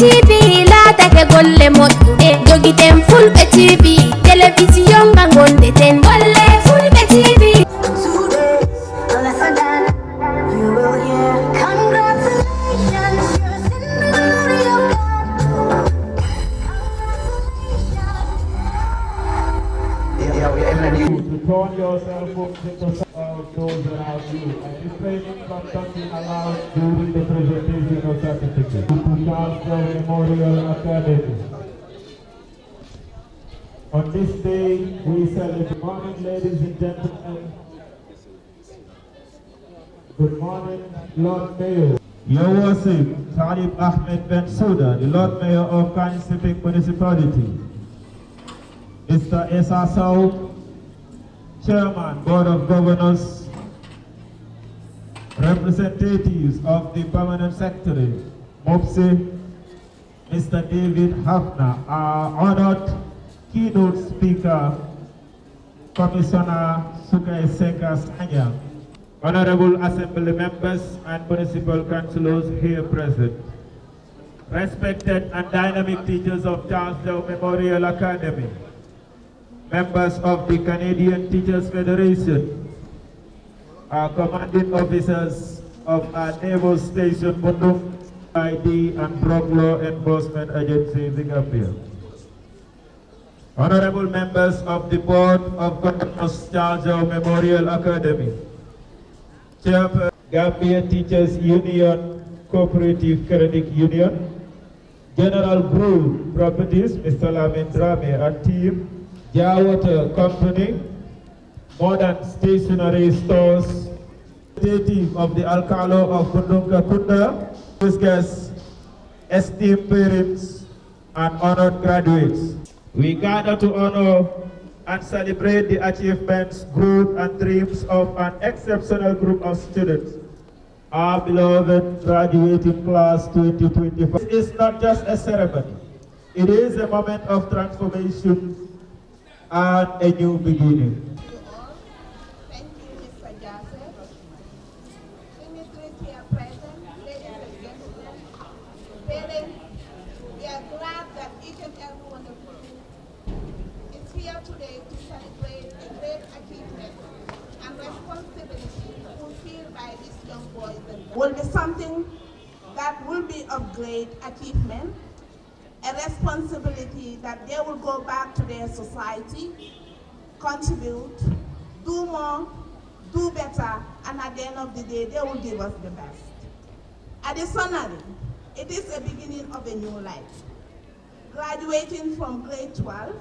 TV laatake golle moƴƴuɓe jogiten Fulbe TV télévision nga gondeten golle Fulbe TV. Turn yourself up to those around you. And this training conducting allowed during the presentation of certificate to Charls Memorial Academy. On this day, we celebrate. Good morning, ladies and gentlemen. Good morning, Lord Mayor. Your Worship, Talib Ahmed Ben Souda, the Lord Mayor of Kansipik Municipality. Mr. Esa Sow, Chairman, Board of Governors, representatives of the Permanent Secretary, MOPSE, Mr. David Hafner, our honored keynote speaker, Commissioner Sukai Seka Sanya, Honorable Assembly members and municipal councillors here present, respected and dynamic teachers of Charls Memorial Academy, members of the Canadian Teachers Federation, our commanding officers of our naval station, Bundung, ID and Drug Law Enforcement Agency, the Gambia. Honorable members of the Board of Governors, Charls Memorial Academy, Chairperson, Gambia Teachers Union, Cooperative Credit Union, General Group Properties, Mr. Lamin Drame and team, Water Company, Modern Stationery Stores, representative of the Alcalo of Kundunga Kunda, guests, esteemed parents, and honored graduates. We gather to honor and celebrate the achievements, growth, and dreams of an exceptional group of students, our beloved graduating class 2025. This is not just a ceremony, it is a moment of transformation and a new beginning. Thank you, Mr. Joseph. Dignitaries here present, ladies and gentlemen, parents, we are glad that each and every one of you is here today to celebrate a great achievement and responsibility fulfilled by these young boys and girls. Will be something that will be of great achievement, a responsibility that they will go back to their society, contribute, do more, do better, and at the end of the day, they will give us the best. Additionally, it is a beginning of a new life. Graduating from grade 12,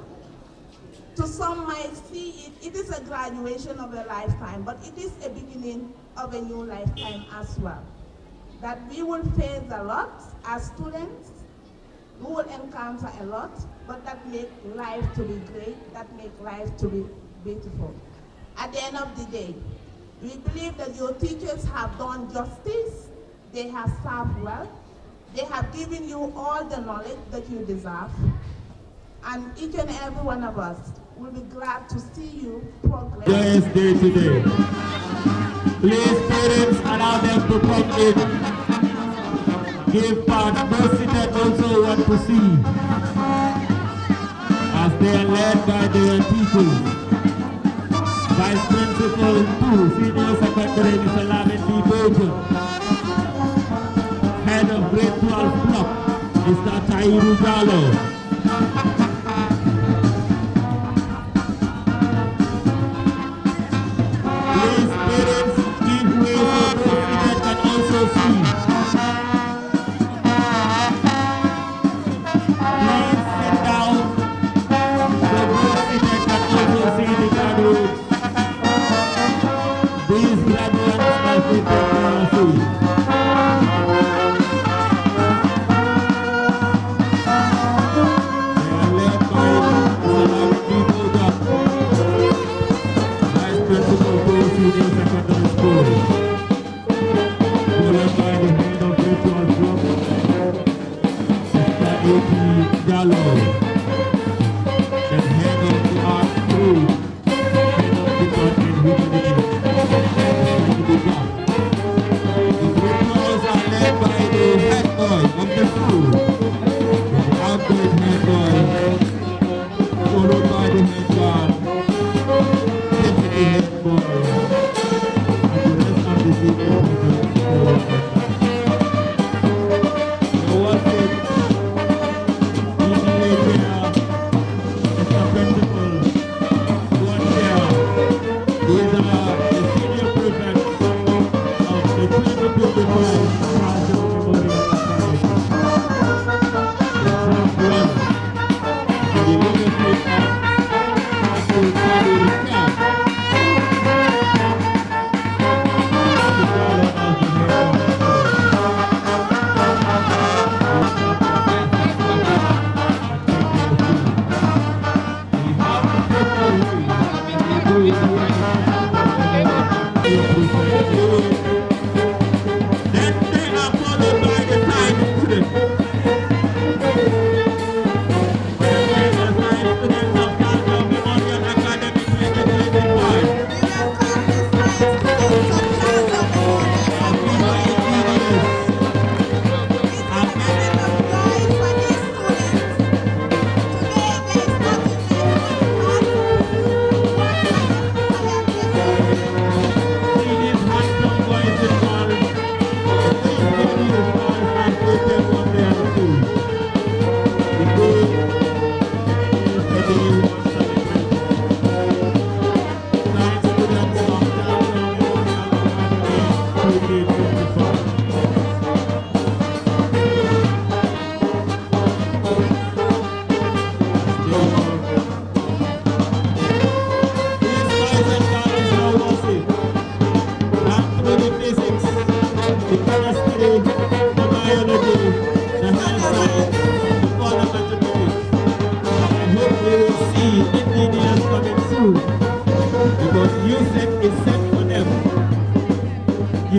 to some might see it is a graduation of a lifetime, but it is a beginning of a new lifetime as well. That we will face a lot as students, we will encounter a lot, but that make life to be great, that make life to be beautiful. At the end of the day, we believe that your teachers have done justice, they have served well, they have given you all the knowledge that you deserve, and each and every one of us will be glad to see you progress. Yes, day to day. Please, parents, allow them to come in. Give part, mercy that also want to see, as they are led by their teachers. Vice Principal 2, Senior Secretary Mr. Lamin B. Bojan. Head of Grade 12 Block, Mr. Tairu Jalo. Please, parents, give way for those that can also see.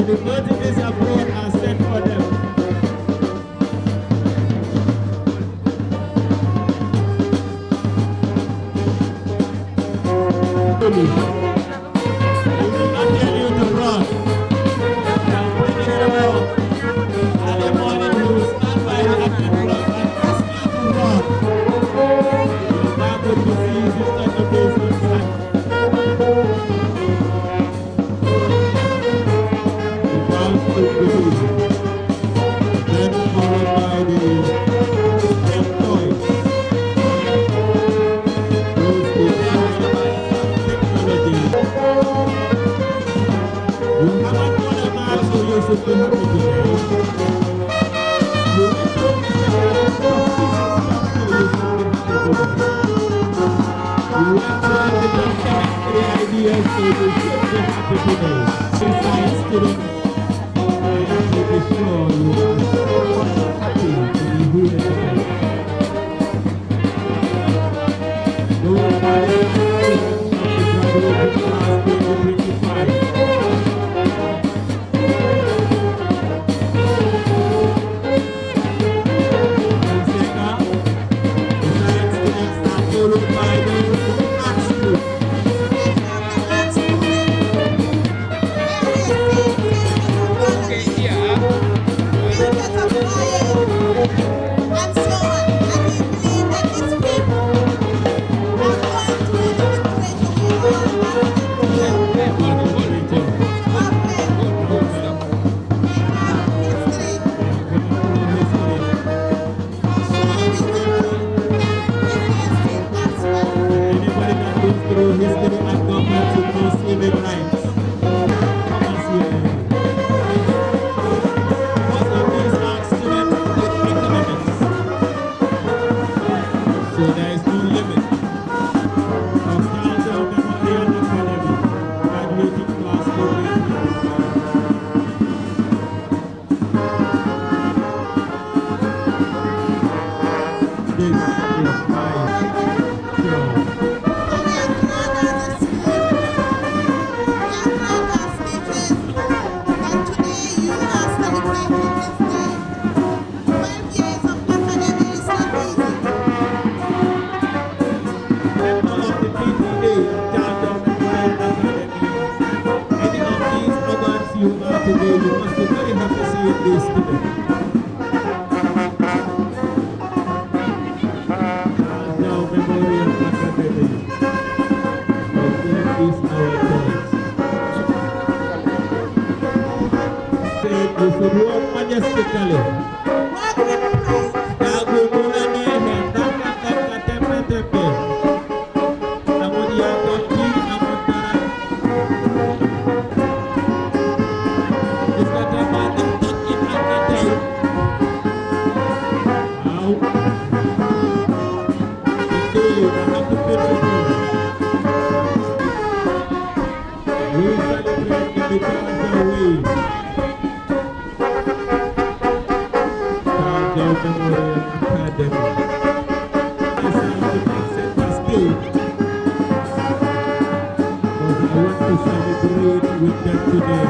the notices abroad are set for them. We will not tell you to run. Now bring it along. And the morning we will stand by the action block and ask you to run. You're now going to see this type of days inside. The dance took the lead. Then followed by the step toys. Those the technology. You haven't won a match, so you should be happy today. You went to the second half, so you should be happy today. You went to the chemistry ideas, so you should be happy today. Science students, I am pretty sure you are so happy to be here today. Those are the students of the graduating class 2025. Today, you must be very happy seeing this today. Now, Memorial Academy. These are our toys. Say, you should walk majestically. We celebrate the because of we. Charls Memorial Academy. This is the big center stage. Because I want to celebrate with them today.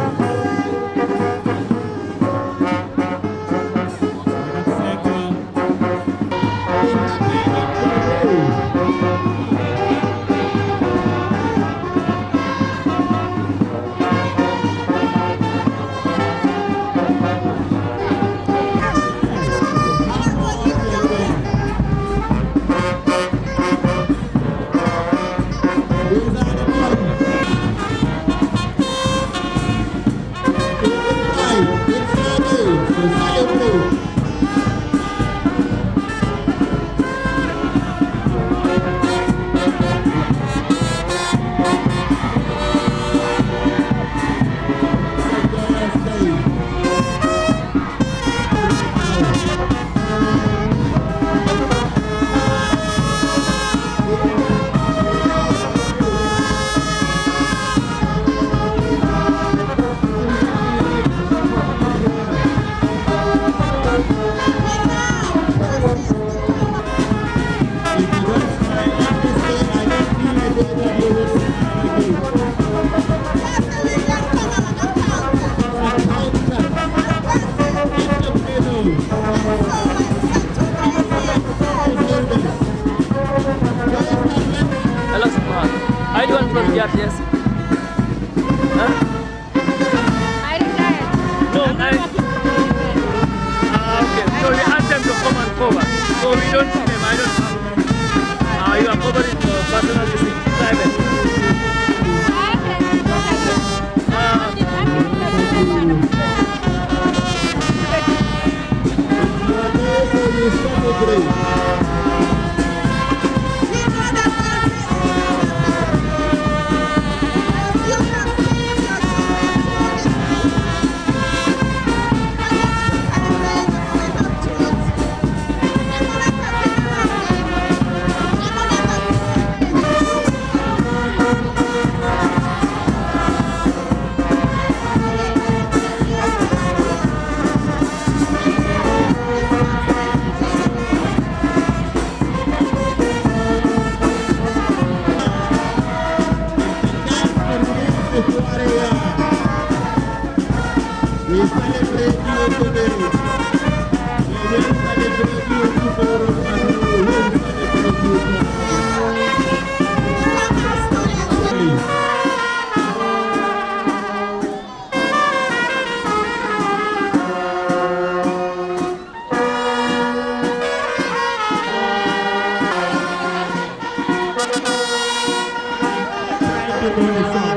I the one from Yes. Huh? I retired. No, okay. So we asked them to come and cover. So we don't see them. I don't know. You are covering personal district, private. We celebrate you today. We will celebrate you tomorrow and we will celebrate you tomorrow. Thank you, Lord.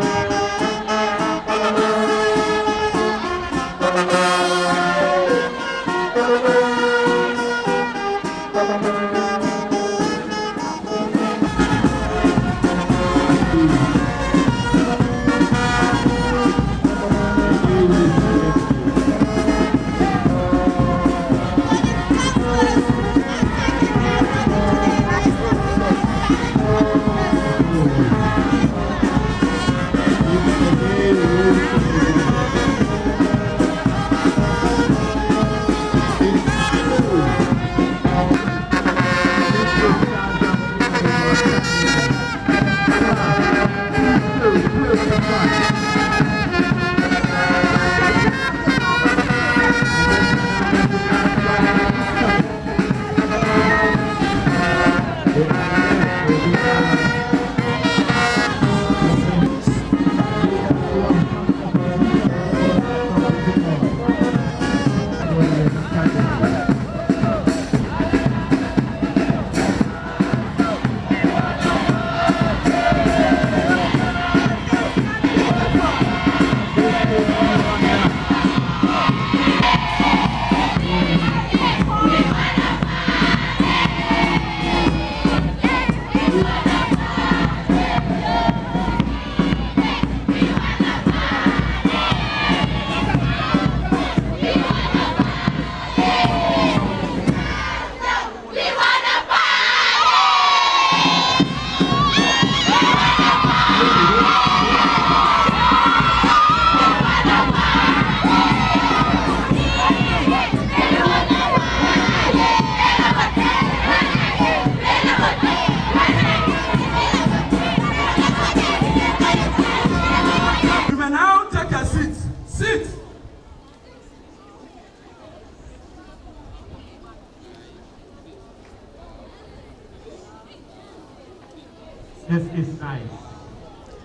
This is nice.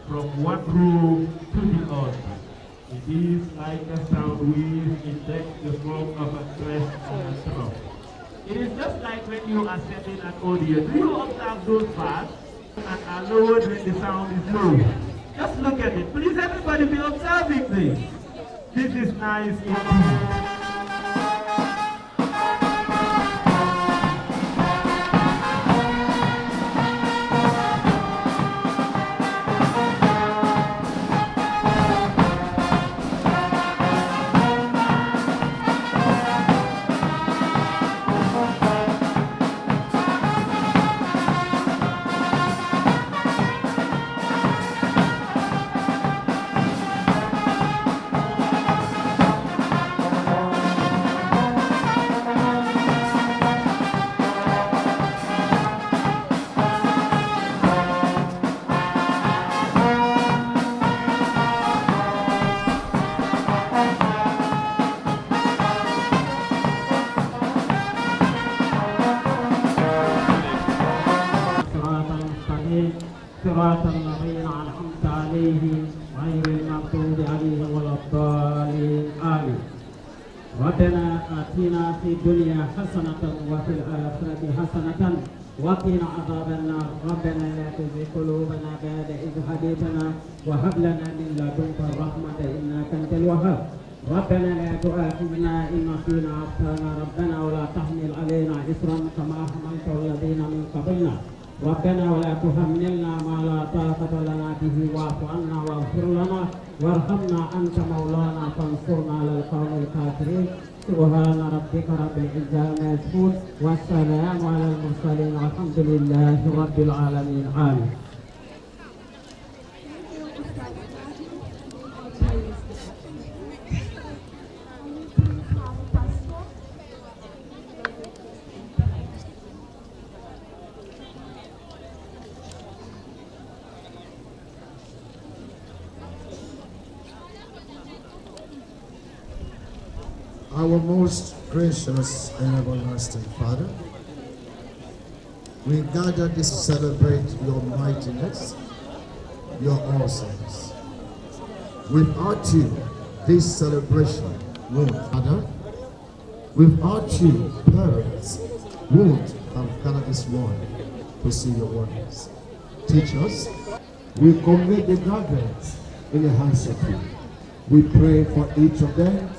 From one room to the other. It is like a sound wave in the form of a crest and a trough. It is just like when you are setting an audio. Do you observe those bars and are lowered when the sound is low? Just look at it. Please everybody be observing this. This is nice indeed. الذين أنعمت عليهم غير المغضوب عليهم ولا الضالين آمين. ربنا آتنا في الدنيا حسنة وفي الآخرة حسنة وقنا عذاب النار. ربنا لا تزغ قلوبنا بعد إذ هديتنا وهب لنا من لدنك الرحمة إنك أنت الوهاب. ربنا لا تؤاخذنا إن نسينا أو أخطأنا ربنا ولا تحمل علينا إصرا كما حملته الذين من قبلنا. ربنا ولا تحملنا ما لا طاقة لنا به واعف عنا واغفر لنا وارحمنا أنت مولانا فانصرنا على القوم الكافرين. سبحان ربك رب العزة عما يصفون والسلام على المرسلين والحمد لله رب العالمين آمين. Our most gracious and everlasting Father, we gather to celebrate your mightiness, your awesomeness. Without you, this celebration won't matter. Without you, parents won't have gathered this morning to see your wonders. Teach us. We commit the graduates in the hands of you. We pray for each of them.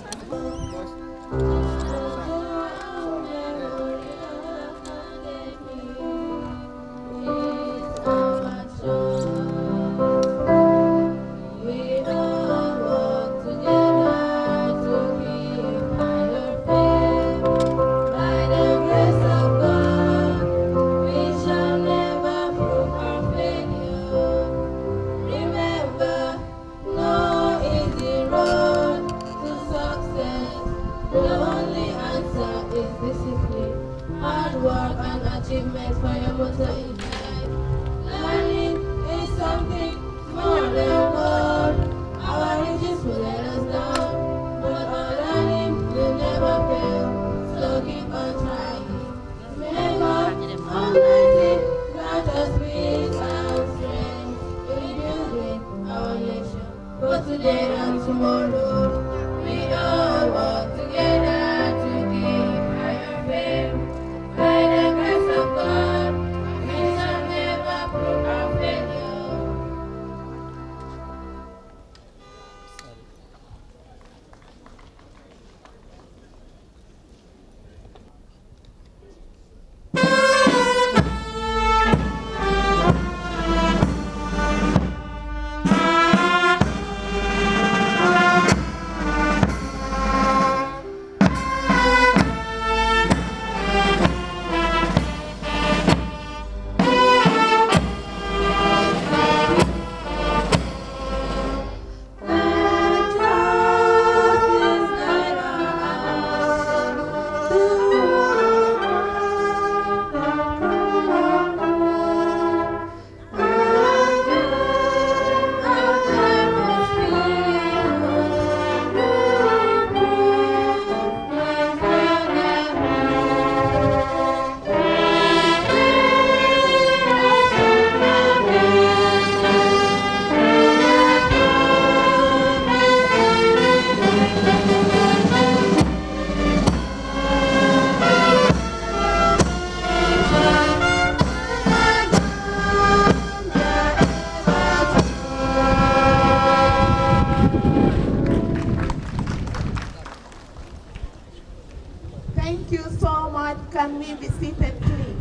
Can we be seated, please?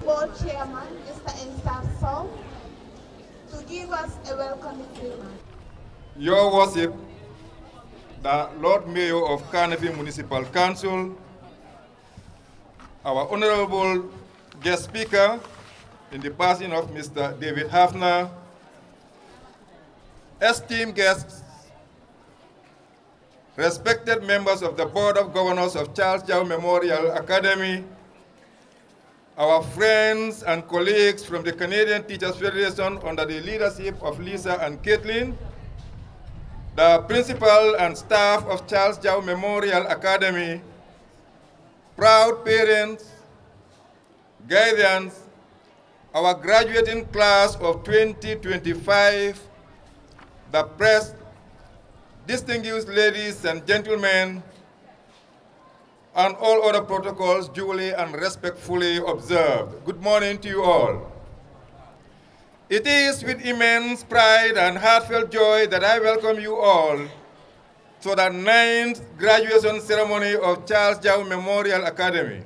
Board Chairman, Mr. Ensar, to give us a welcoming remark. Your Worship, the Lord Mayor of Carnegie Municipal Council, our Honorable Guest Speaker in the person of Mr. David Hafner, esteemed guests, respected members of the Board of Governors of Charles Jau Memorial Academy, our friends and colleagues from the Canadian Teachers Federation under the leadership of Lisa and Caitlin, the principal and staff of Charles Jau Memorial Academy, proud parents, guardians, our graduating class of 2025, the press, distinguished ladies and gentlemen, and all other protocols duly and respectfully observed. Good morning to you all. It is with immense pride and heartfelt joy that I welcome you all to the 9th graduation ceremony of Charles Jau Memorial Academy.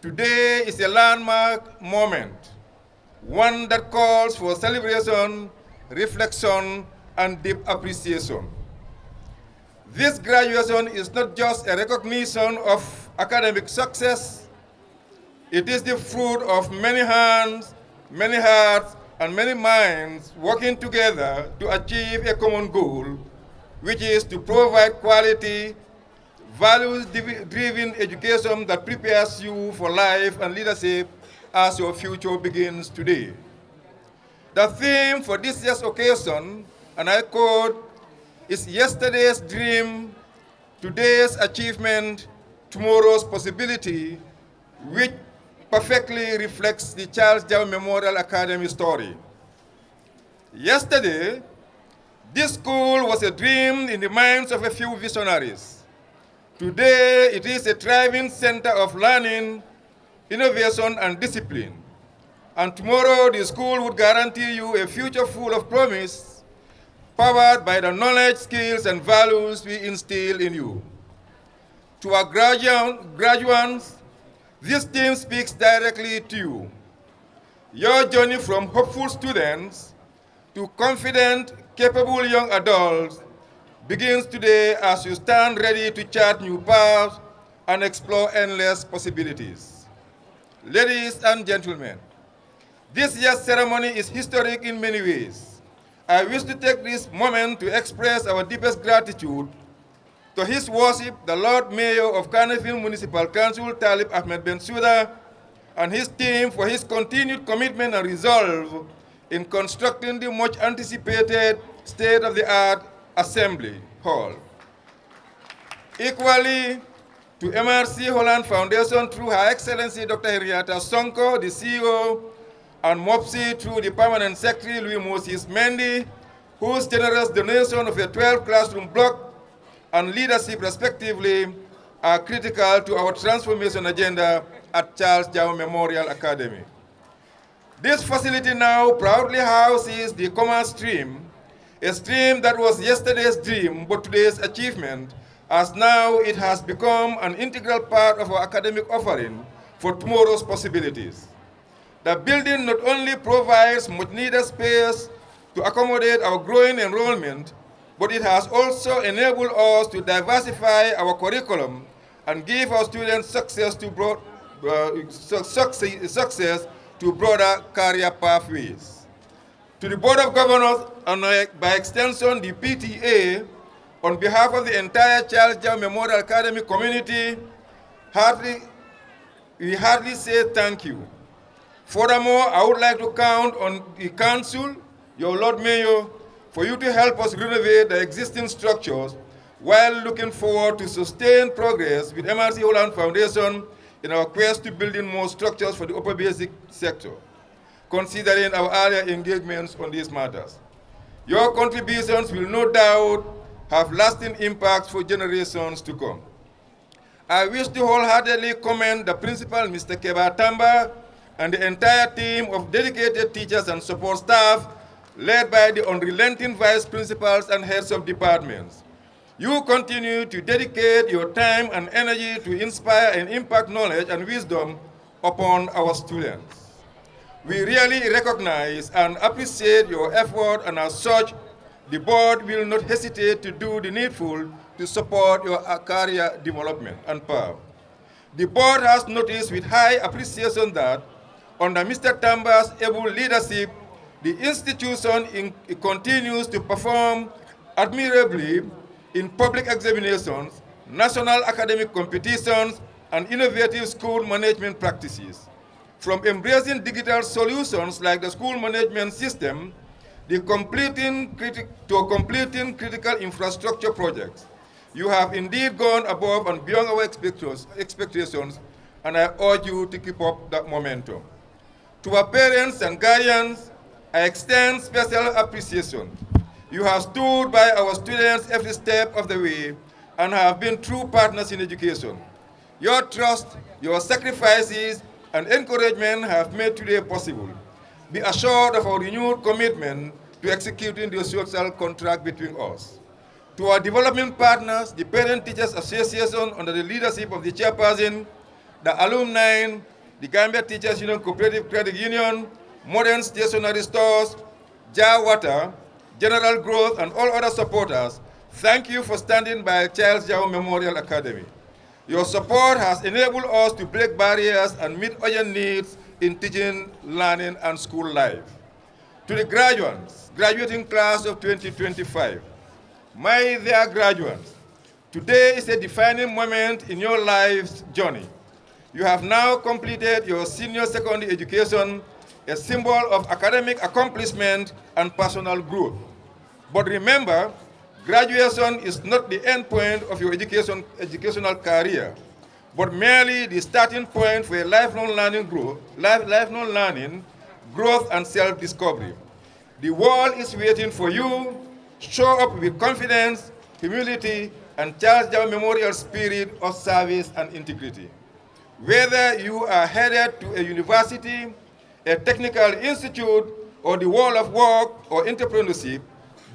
Today is a landmark moment, one that calls for celebration, reflection, and deep appreciation. This graduation is not just a recognition of academic success, it is the fruit of many hands, many hearts, and many minds working together to achieve a common goal, which is to provide quality, values-driven education that prepares you for life and leadership as your future begins today. The theme for this year's occasion, and I quote, is yesterday's dream, today's achievement, tomorrow's possibility, which perfectly reflects the Charles Jau Memorial Academy story. Yesterday, this school was a dream in the minds of a few visionaries. Today, it is a thriving center of learning, innovation, and discipline. And tomorrow, the school would guarantee you a future full of promise, powered by the knowledge, skills, and values we instill in you. To our graduates, this theme speaks directly to you. Your journey from hopeful students to confident, capable young adults begins today as you stand ready to chart new paths and explore endless possibilities. Ladies and gentlemen, this year's ceremony is historic in many ways. I wish to take this moment to express our deepest gratitude to His Worship, the Lord Mayor of Carnifil Municipal Council, Talib Ahmed Bensouda, and his team for his continued commitment and resolve in constructing the much anticipated state-of-the-art Assembly Hall. Equally, to MRC Holland Foundation through Her Excellency Dr. Henrietta Sonko, the CEO, and MOPSI through the Permanent Secretary Louis Moses Mendy, whose generous donation of a 12 classroom block and leadership respectively are critical to our transformation agenda at Charles Jau Memorial Academy. This facility now proudly houses the commerce stream, a stream that was yesterday's dream but today's achievement, as now it has become an integral part of our academic offering for tomorrow's possibilities. The building not only provides much-needed space to accommodate our growing enrollment, but it has also enabled us to diversify our curriculum and give our students success to broader career pathways. To the Board of Governors, and by extension the PTA, on behalf of the entire Charles Jau Memorial Academy community, we heartily say thank you. Furthermore, I would like to count on the Council, your Lord Mayor, for you to help us renovate the existing structures while looking forward to sustained progress with MRC Holland Foundation in our quest to building more structures for the upper basic sector, considering our earlier engagements on these matters. Your contributions will no doubt have lasting impacts for generations to come. I wish to wholeheartedly commend the principal, Mr. Keba Tamba, and the entire team of dedicated teachers and support staff led by the unrelenting vice principals and heads of departments. You continue to dedicate your time and energy to inspire and impact knowledge and wisdom upon our students. We really recognize and appreciate your effort, and as such, the board will not hesitate to do the needful to support your career development and power. The board has noticed with high appreciation that under Mr. Tamba's able leadership, the institution continues to perform admirably in public examinations, national academic competitions, and innovative school management practices. From embracing digital solutions like the school management system to completing critical infrastructure projects, you have indeed gone above and beyond our expectations, and I urge you to keep up that momentum. To our parents and guardians, I extend special appreciation. You have stood by our students every step of the way and have been true partners in education. Your trust, your sacrifices, and encouragement have made today possible. Be assured of our renewed commitment to executing the social contract between us. To our development partners, the Parent Teachers Association under the leadership of the chairperson, the alumni, the Gambia Teachers Union Cooperative Credit Union, Modern Stationery Stores, Jar Water, General Growth, and all other supporters, thank you for standing by Charles Jao Memorial Academy. Your support has enabled us to break barriers and meet urgent needs in teaching, learning, and school life. To the graduates, graduating class of 2025, my dear graduates, today is a defining moment in your life's journey. You have now completed your senior secondary education, a symbol of academic accomplishment and personal growth. But remember, graduation is not the end point of your educational career, but merely the starting point for a lifelong learning, growth and self-discovery. The world is waiting for you. Show up with confidence, humility, and Charles Jao Memorial spirit of service and integrity. Whether you are headed to a university, a technical institute, or the world of work or entrepreneurship,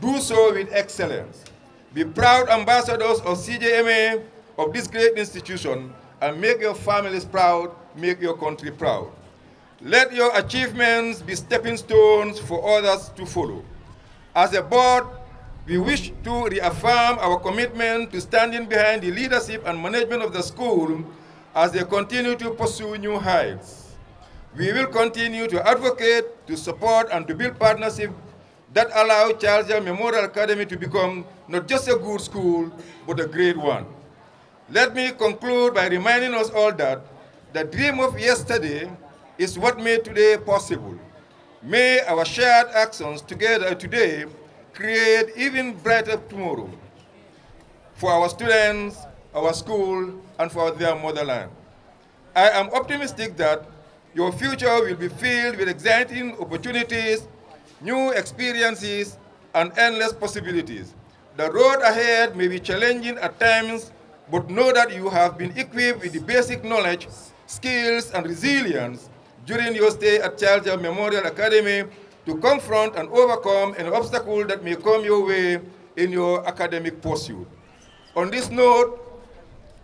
do so with excellence. Be proud ambassadors of CJMA, of this great institution, and make your families proud, make your country proud. Let your achievements be stepping stones for others to follow. As a board, we wish to reaffirm our commitment to standing behind the leadership and management of the school as they continue to pursue new heights. We will continue to advocate, to support, and to build partnerships that allow Charles Jao Memorial Academy to become not just a good school, but a great one. Let me conclude by reminding us all that the dream of yesterday is what made today possible. May our shared actions together today create even brighter tomorrow for our students, our school, and for their motherland. I am optimistic that your future will be filled with exciting opportunities, new experiences, and endless possibilities. The road ahead may be challenging at times, but know that you have been equipped with the basic knowledge, skills, and resilience during your stay at Charles Jao Memorial Academy to confront and overcome an obstacle that may come your way in your academic pursuit. On this note,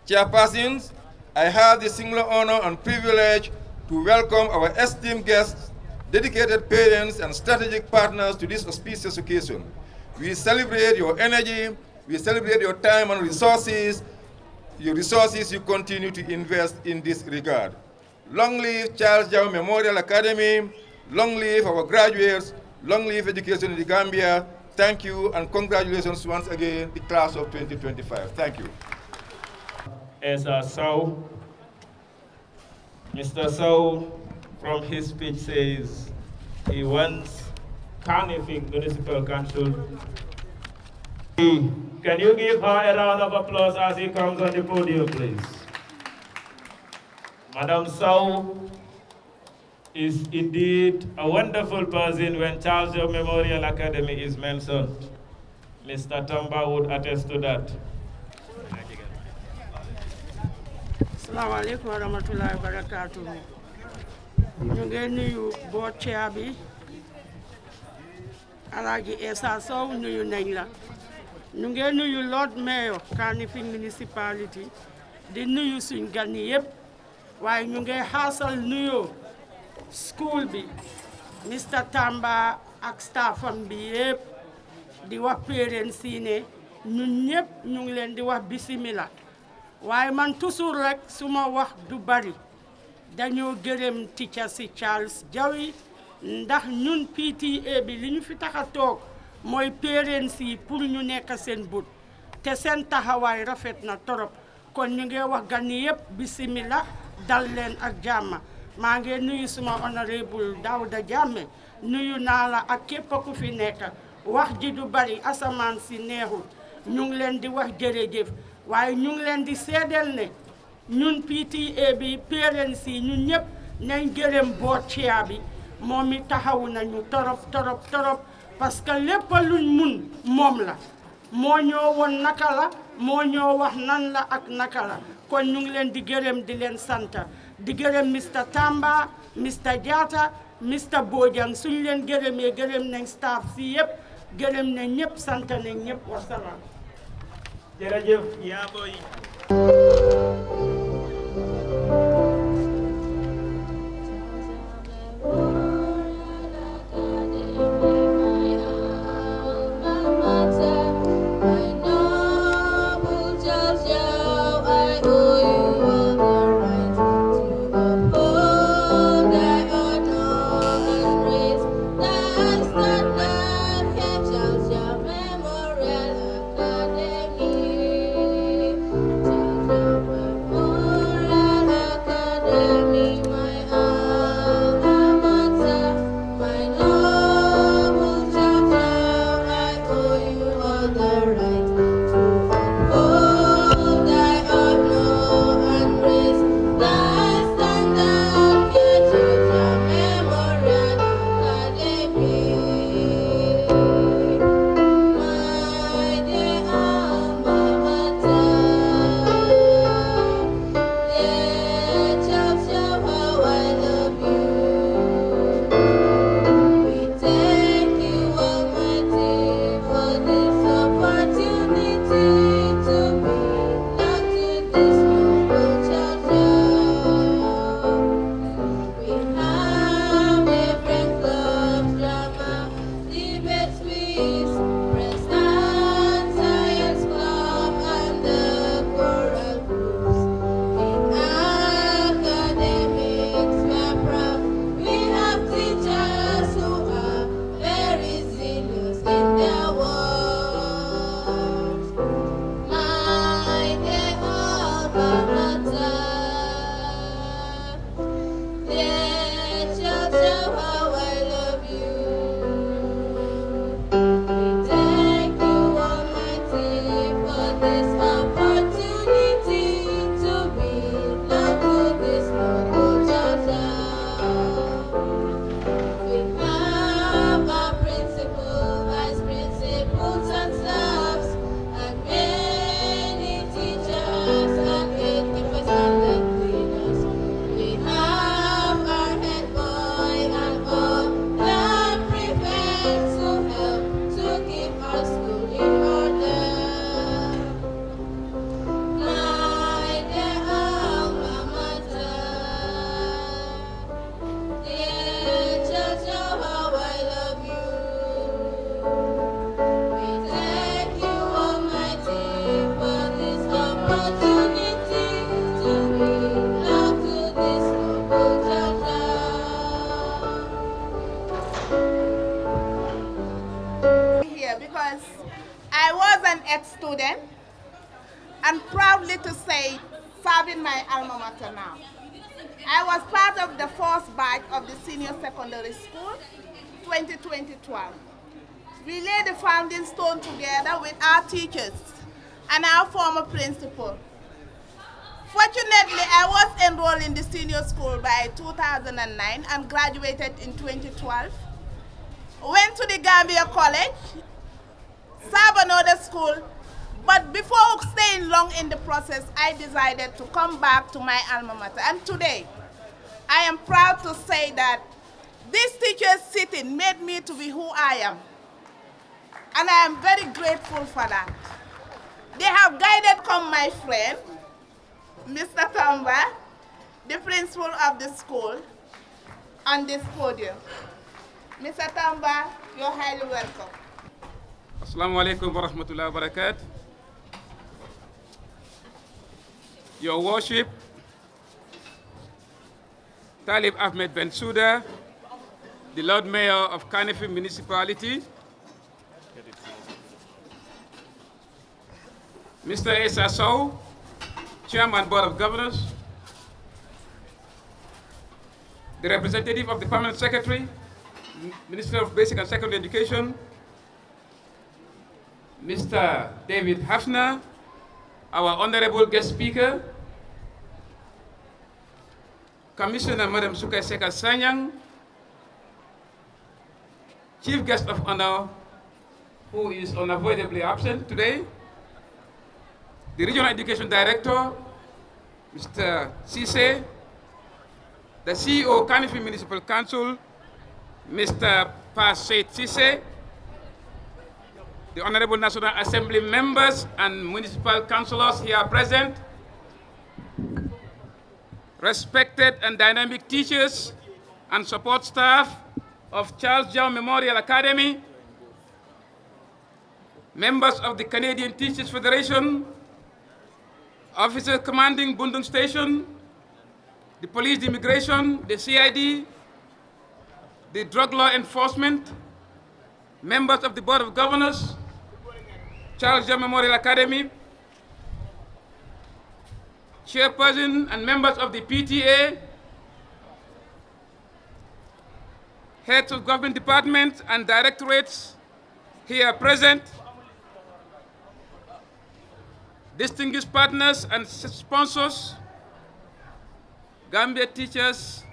chairpersons, I have the singular honor and privilege to welcome our esteemed guests, dedicated parents, and strategic partners to this auspicious occasion. We celebrate your energy, we celebrate your time and resources, you continue to invest in this regard. Long live Charles Jao Memorial Academy, long live our graduates, long live education in the Gambia. Thank you and congratulations once again, the class of 2025. Thank you. As Mr. Sow, from his speech says he wants Carnifing Municipal Council. Can you give her a round of applause as he comes on the podium, please? Madam Sow is indeed a wonderful person when Charles Jao Memorial Academy is mentioned. Mr. Tamba would attest to that. Assalamu alaikum wa rahmatullahi wa barakatuh. Ñu ngi nuyu board chair bi Alhaji Essa Sow nuyu nañ la. Ñu ngi nuyu Lord Mayor Kanifing Municipality di nuyu suñ gan yépp waaye ñu ngi xaasal nuyu school bi Mr. Tamba ak staffam bi yépp di wax parents yi ne ñun ñépp ñu ngi leen di wax bismillah. waaye man toujours rek suma wax du bari dañoo gërëm teacher si Charles Jao ndax ñun PTA bi li ñu fi tax a toog mooy parents yi pour ñu nekk seen but te seen taxawaay rafet na torop kon ñu ngi wax gan yépp bismillah dal leen ak jàmm maa ngi nuyu suma honorable Dawda Jammeh nuyu naa la ak képp ku fi nekk wax ji du bari asamaan si neexul ñu ngi leen di wax jërëjëf waaye ñu ngi leen di seedeel ne ñun PTA bi parents yi ñun ñëpp nañ gërëm board chair bi moom mi taxawu nañu torop torop torop parce que lépp luñ mun moom la moo ñoo woon naka la moo ñoo wax nan la ak naka la kon ñu ngi leen di gërëm di leen sant di gërëm Mr Tamba Mr Diatta Mr Bojang suñ leen gërëmee gërëm nañ staff si yëpp gërëm nañ ñëpp sant nañ ñëpp wasalaam. jërëjëf yaa boy. Student and proudly to say serving my alma mater now. I was part of the first batch of the senior secondary school 2012. We laid the founding stone together with our teachers and our former principal. Fortunately, I was enrolled in the senior school by 2009 and graduated in 2012. Went to the Gambia College, served another school, but before staying long in the process, I decided to come back to my alma mater. And today, I am proud to say that these teachers sitting made me to be who I am. And I am very grateful for that. They have guided my friend, Mr. Tamba, the principal of the school, on this podium. Mr. Tamba, you're highly welcome. Assalamu alaikum wa rahmatullahi wa barakatuh. Your Worship, Talib Ahmed Bensouda, the Lord Mayor of Kanifing Municipality, Mr. Esa Sow, Chairman, Board of Governors, the representative of the Permanent Secretary, Minister of Basic and Secondary Education, Mr. David Hafner, our honorable guest speaker, Commissioner Madam Sukai Seka Sanyang, chief guest of honor, who is unavoidably absent today, the Regional Education Director, Mr. Cisse, the CEO, Kanifi Municipal Council, Mr. Pasait Cisse, the Honorable National Assembly members and municipal councillors here present, respected and dynamic teachers and support staff of Charles Jau Memorial Academy, members of the Canadian Teachers Federation, officers commanding Bundung Station, the police, the immigration, the CID, the drug law enforcement, members of the Board of Governors, Charles Jau Memorial Academy, chairperson and members of the PTA, heads of government departments and directorates here present, distinguished partners and sponsors, Gambia Teachers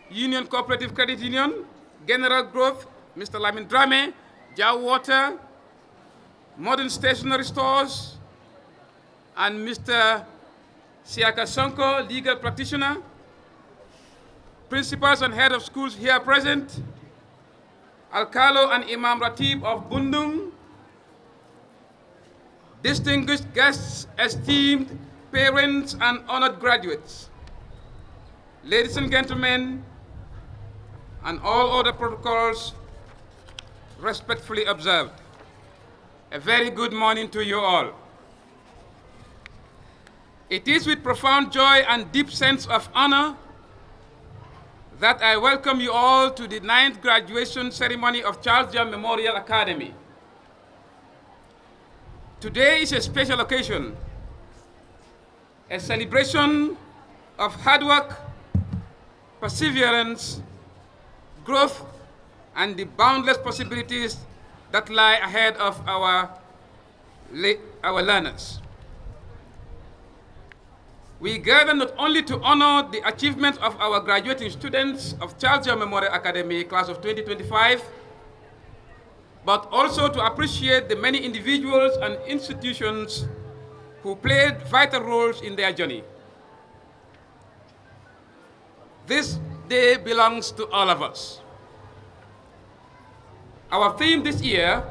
Union Cooperative Credit Union, General Growth, Mr. Lamin Drame, Jau Water, Modern Stationery Stores, and Mr. Siaka Sonko, legal practitioner, principals and head of schools here present, Alkalo and Imam Ratib of Bundung, distinguished guests, esteemed parents, and honored graduates, ladies and gentlemen, and all other protocols respectfully observed. A very good morning to you all. It is with profound joy and deep sense of honor that I welcome you all to the 9th graduation ceremony of Charles Jau Memorial Academy. Today is a special occasion, a celebration of hard work, perseverance, growth, and the boundless possibilities that lie ahead of our learners. We gather not only to honor the achievements of our graduating students of Charles Jau Memorial Academy class of 2025, but also to appreciate the many individuals and institutions who played vital roles in their journey. This day belongs to all of us. Our theme this year,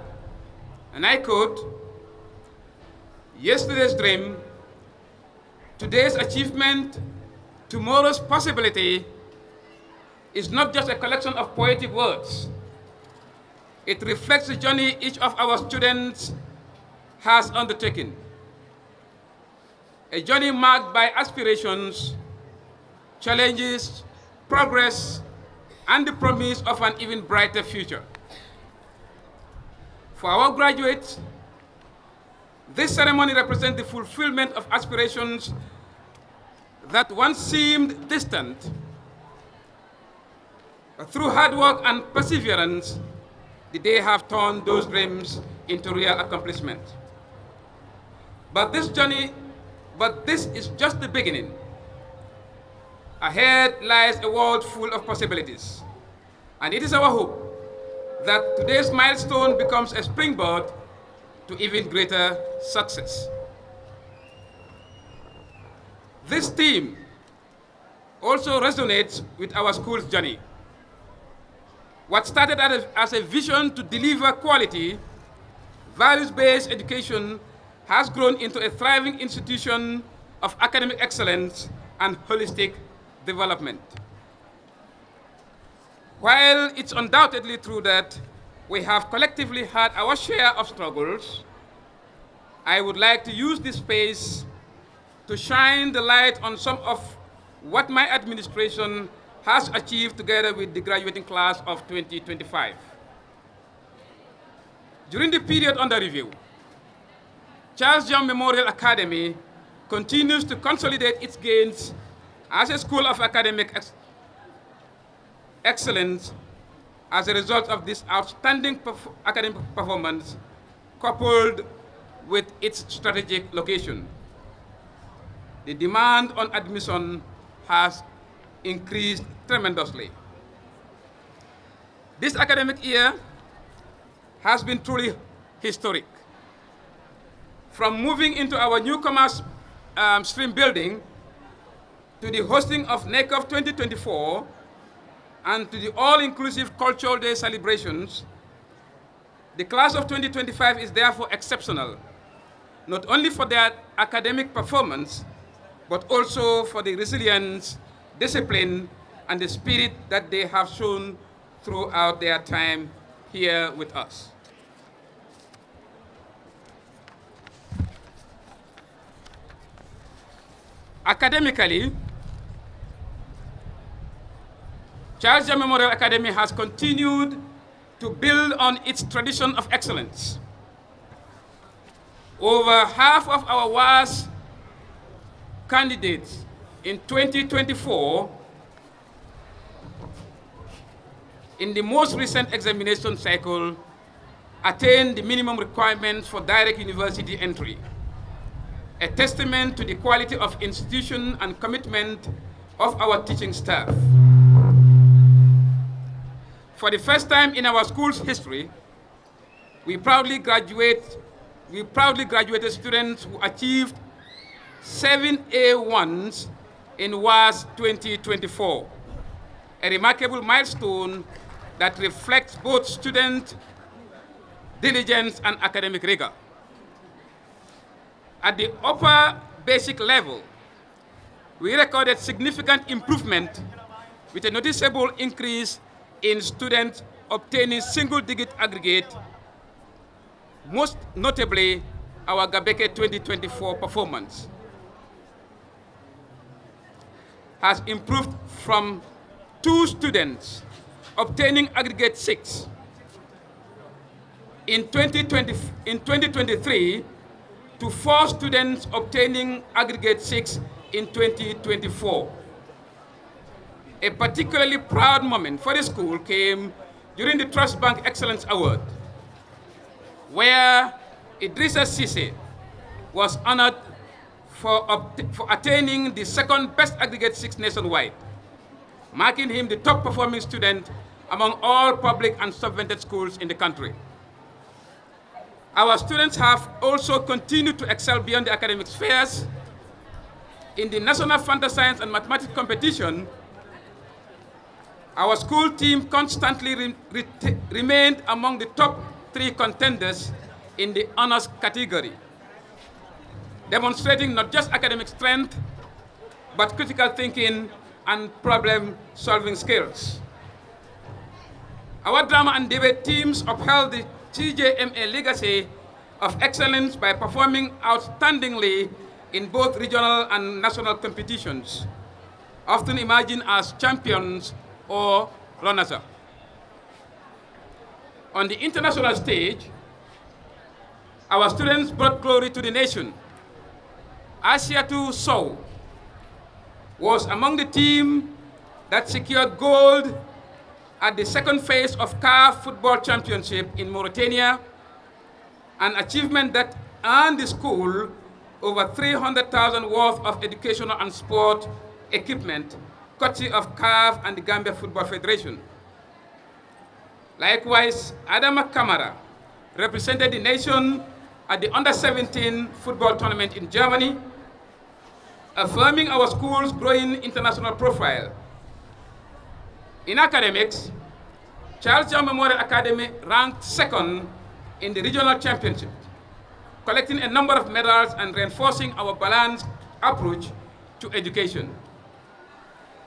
and I quote, "Yesterday's dream, today's achievement, tomorrow's possibility," is not just a collection of poetic words. It reflects the journey each of our students has undertaken. A journey marked by aspirations, challenges, progress, and the promise of an even brighter future. For our graduates, this ceremony represents the fulfillment of aspirations that once seemed distant. Through hard work and perseverance, they have turned those dreams into real accomplishment. But this is just the beginning. Ahead lies a world full of possibilities. And it is our hope that today's milestone becomes a springboard to even greater success. This theme also resonates with our school's journey. What started as a vision to deliver quality, values-based education has grown into a thriving institution of academic excellence and holistic development. While it's undoubtedly true that we have collectively had our share of struggles, I would like to use this space to shine the light on some of what my administration has achieved together with the graduating class of 2025. During the period under review, Charles Jau Memorial Academy continues to consolidate its gains as a school of academic excellence as a result of this outstanding academic performance, coupled with its strategic location. The demand on admission has increased tremendously. This academic year, has been truly historic. From moving into our newcomers stream building to the hosting of NACOF 2024 and to the all-inclusive Cultural Day celebrations, the class of 2025 is therefore exceptional, not only for their academic performance, but also for the resilience, discipline, and the spirit that they have shown throughout their time here with us. Academically, Charles Jammeh Memorial Academy has continued to build on its tradition of excellence. Over half of our WAS candidates in 2024 in the most recent examination cycle attained the minimum requirements for direct university entry, a testament to the quality of institution and commitment of our teaching staff. For the first time in our school's history, we proudly graduated students who achieved 7 A1s in WAS 2024, a remarkable milestone that reflects both student diligence and academic rigor. At the upper basic level, we recorded significant improvement with a noticeable increase in students obtaining single-digit aggregate, most notably our Gabeke 2024 performance has improved from 2 students obtaining aggregate 6 in 2023 to 4 students obtaining aggregate 6 in 2024. A particularly proud moment for the school came during the Trust Bank Excellence Award, where Idrissa Cisse was honored for attaining the second best aggregate 6 nationwide, marking him the top performing student among all public and subvented schools in the country. Our students have also continued to excel beyond the academic spheres. In the National Fantasy Science and Mathematics competition, our school team constantly remained among the top 3 contenders in the honors category, demonstrating not just academic strength, but critical thinking and problem-solving skills. Our drama and debate teams upheld the TJMA legacy of excellence by performing outstandingly in both regional and national competitions, often emerging as champions or runners-up. On the international stage, our students brought glory to the nation. Asiatu Sow was among the team that secured gold at the second phase of CAF Football Championship in Mauritania, an achievement that earned the school over 300,000 worth of educational and sport equipment, courtesy of CAF and the Gambia Football Federation. Likewise, Adama Kamara represented the nation at the Under-17 football tournament in Germany, affirming our school's growing international profile. In academics, Charles Jammeh Memorial Academy ranked 2nd in the regional championship, collecting a number of medals and reinforcing our balanced approach to education.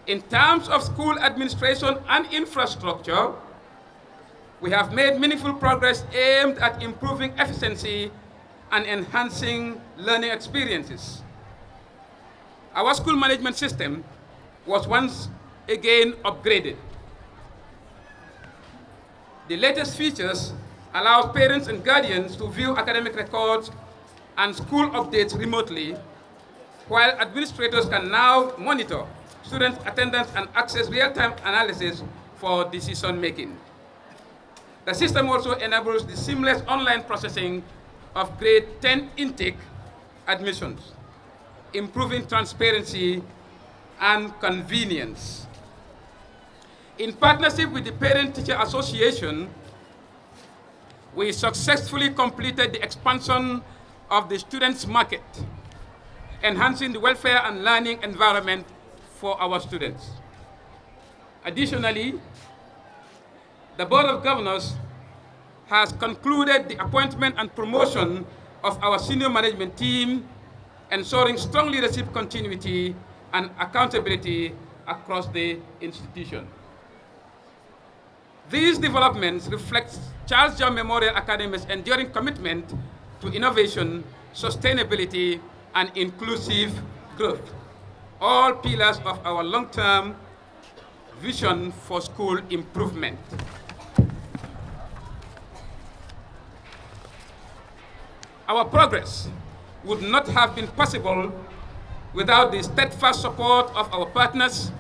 In terms of school administration and infrastructure, we have made meaningful progress aimed at improving efficiency and enhancing learning experiences. Our school management system was once again upgraded. The latest features allow parents and guardians to view academic records and school updates remotely, while administrators can now monitor student attendance and access real-time analysis for decision-making. The system also enables the seamless online processing of grade 10 intake admissions, improving transparency and convenience. In partnership with the Parent-Teacher Association, we successfully completed the expansion of the students' market, enhancing the welfare and learning environment for our students. Additionally, the Board of Governors has concluded the appointment and promotion of our senior management team, ensuring strong leadership continuity and accountability across the institution. These developments reflect Charles Jow Memorial Academy's enduring commitment to innovation, sustainability, and inclusive growth, all pillars of our long-term vision for school improvement. Our progress would not have been possible without the steadfast support of our partners,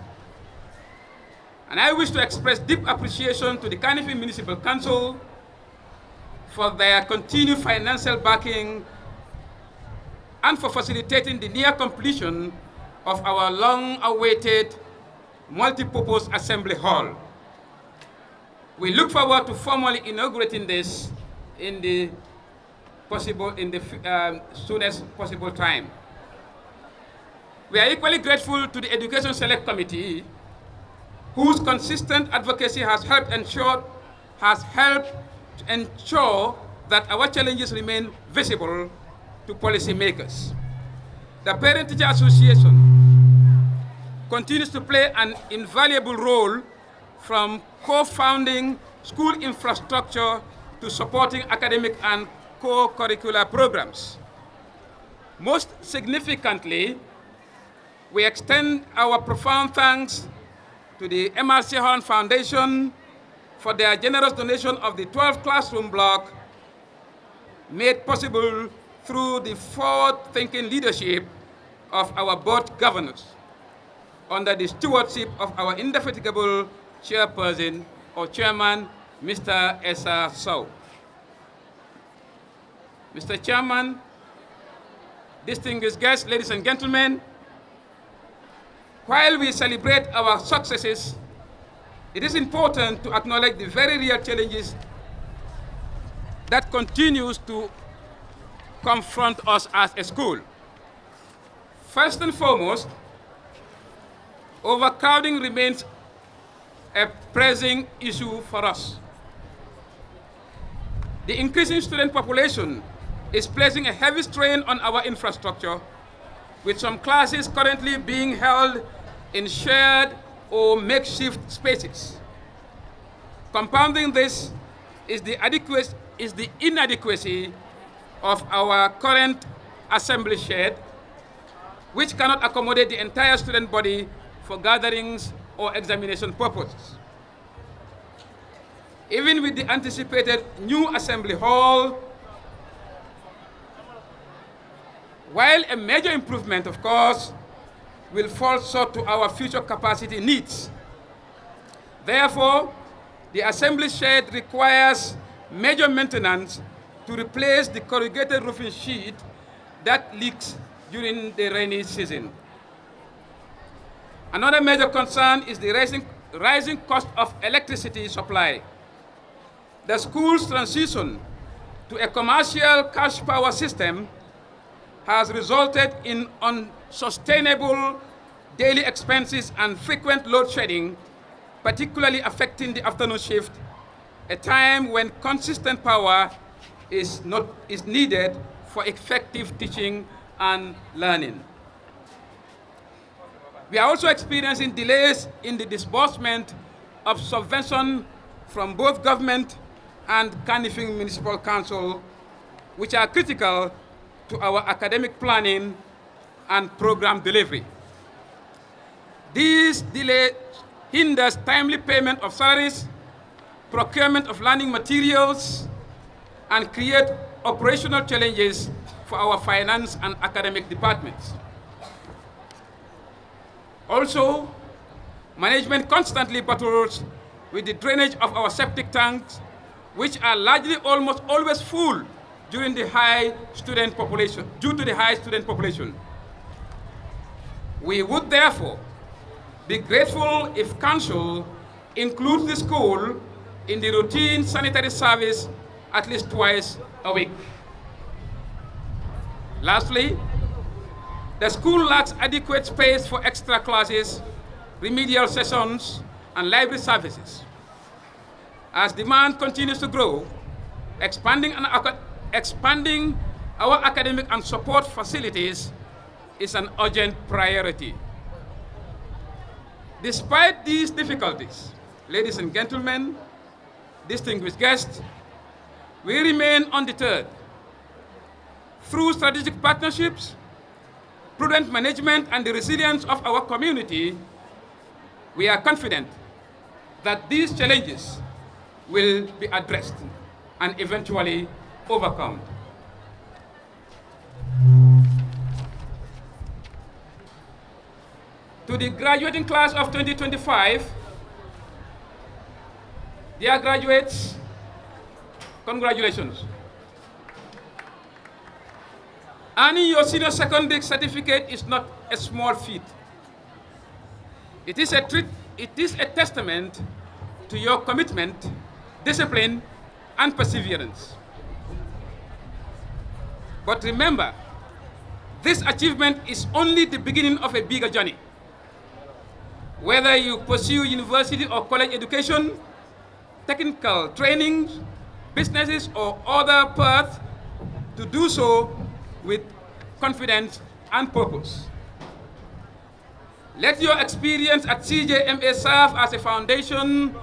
and I wish to express deep appreciation to the Kanifing Municipal Council for their continued financial backing and for facilitating the near completion of our long-awaited multi-purpose assembly hall. We look forward to formally inaugurating this in the soonest possible time. We are equally grateful to the Education Select Committee, whose consistent advocacy has helped ensure that our challenges remain visible to policymakers. The Parent-Teacher Association continues to play an invaluable role, from co-founding school infrastructure to supporting academic and co-curricular programs. Most significantly, we extend our profound thanks to the MRC Horn Foundation for their generous donation of the 12th classroom block, made possible through the forward-thinking leadership of our board governors, under the stewardship of our indefatigable chairperson or chairman, Mr. Esa Sow. Mr. Chairman, distinguished guests, ladies and gentlemen, while we celebrate our successes, it is important to acknowledge the very real challenges that continues to confront us as a school. First and foremost, overcrowding remains a pressing issue for us. The increasing student population is placing a heavy strain on our infrastructure, with some classes currently being held in shared or makeshift spaces. Compounding this is the inadequacy of our current assembly shed, which cannot accommodate the entire student body for gatherings or examination purposes. Even with the anticipated new assembly hall, while a major improvement, of course, will fall short to our future capacity needs. Therefore, the assembly shed requires major maintenance to replace the corrugated roofing sheet that leaks during the rainy season. Another major concern is the rising cost of electricity supply. The school's transition to a commercial cash power system has resulted in unsustainable daily expenses and frequent load shedding, particularly affecting the afternoon shift, a time when consistent power is needed for effective teaching and learning. We are also experiencing delays in the disbursement of subvention from both government and Kanifing Municipal Council, which are critical to our academic planning and program delivery. These delays hinders timely payment of salaries, procurement of learning materials, and create operational challenges for our finance and academic departments. Also, management constantly battles with the drainage of our septic tanks, which are largely almost always full due to the high student population. We would therefore be grateful if Council includes the school in the routine sanitary service at least twice a week. Lastly, the school lacks adequate space for extra classes, remedial sessions, and library services. As demand continues to grow, expanding our academic and support facilities is an urgent priority. Despite these difficulties, ladies and gentlemen, distinguished guests, we remain undeterred. Through strategic partnerships, prudent management, and the resilience of our community, we are confident that these challenges will be addressed and eventually overcome. To the graduating class of 2025, dear graduates, congratulations. Earning your senior secondary certificate is not a small feat. It is a testament to your commitment, discipline, and perseverance. But remember, this achievement is only the beginning of a bigger journey. Whether you pursue university or college education, technical training, businesses, or other paths, to do so with confidence and purpose. Let your experience at CJMA serve as a foundation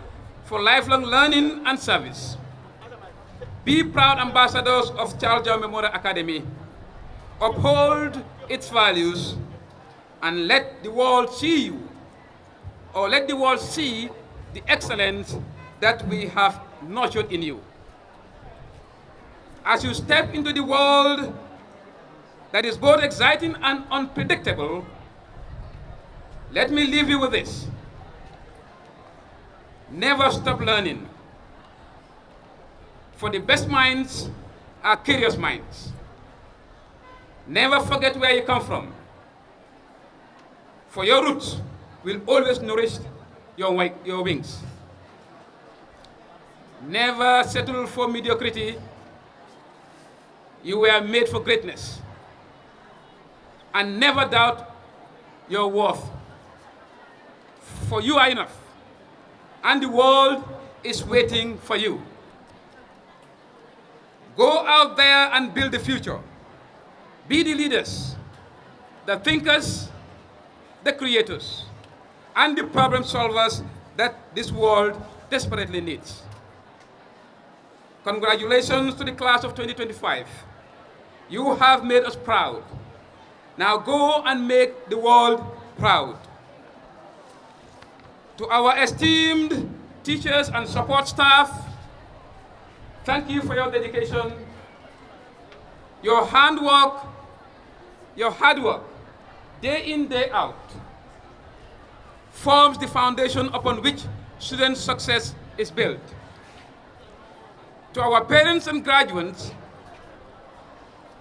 for lifelong learning and service. Be proud ambassadors of Charles Jao Memorial Academy. Uphold its values and let the world see you, or let the world see the excellence that we have nurtured in you. As you step into the world that is both exciting and unpredictable, let me leave you with this. Never stop learning. For the best minds are curious minds. Never forget where you come from. For your roots will always nourish your wings. Never settle for mediocrity. You were made for greatness. And never doubt your worth. For you are enough. And the world is waiting for you. Go out there and build the future. Be the leaders, the thinkers, the creators, and the problem solvers that this world desperately needs. Congratulations to the class of 2025. You have made us proud. Now go and make the world proud. To our esteemed teachers and support staff, thank you for your dedication, your handwork, your hard work, day in, day out, forms the foundation upon which student success is built. To our parents and graduates,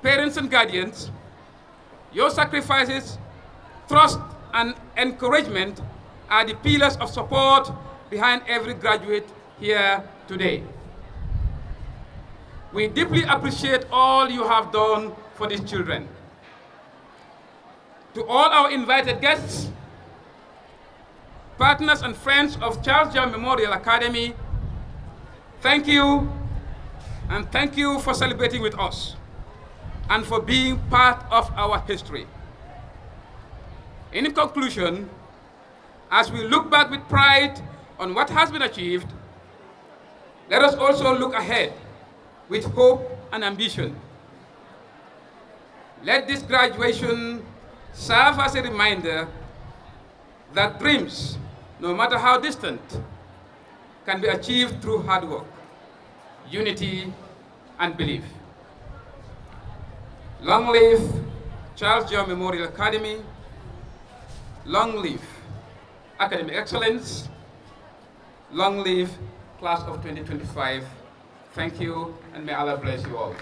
parents and guardians, your sacrifices, trust, and encouragement are the pillars of support behind every graduate here today. We deeply appreciate all you have done for these children. To all our invited guests, partners and friends of Charles Jao Memorial Academy, thank you, and thank you for celebrating with us and for being part of our history. In conclusion, as we look back with pride on what has been achieved, let us also look ahead with hope and ambition. Let this graduation serve as a reminder that dreams, no matter how distant, can be achieved through hard work, unity, and belief. Long live Charles Jao Memorial Academy. Long live academic excellence. Long live class of 2025. Thank you, and may Allah bless you all.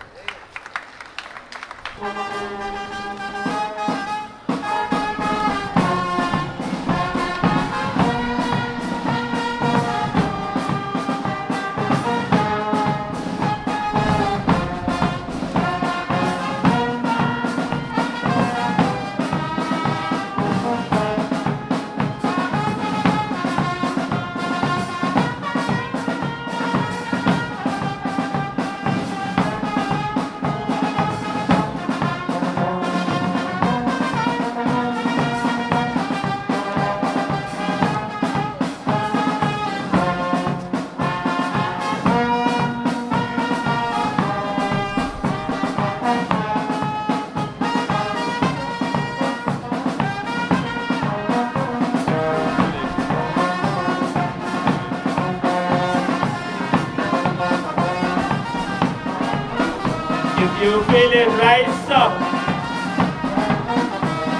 If you feel it, rise up.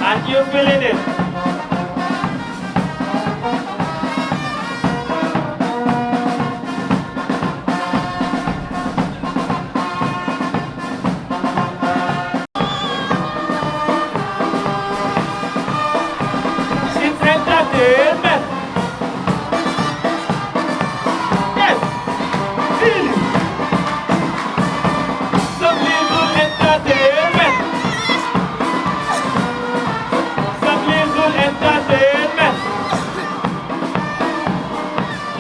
And you feeling it? It's entertainment. Yes. Feel it. Some little entertainment. Some little entertainment.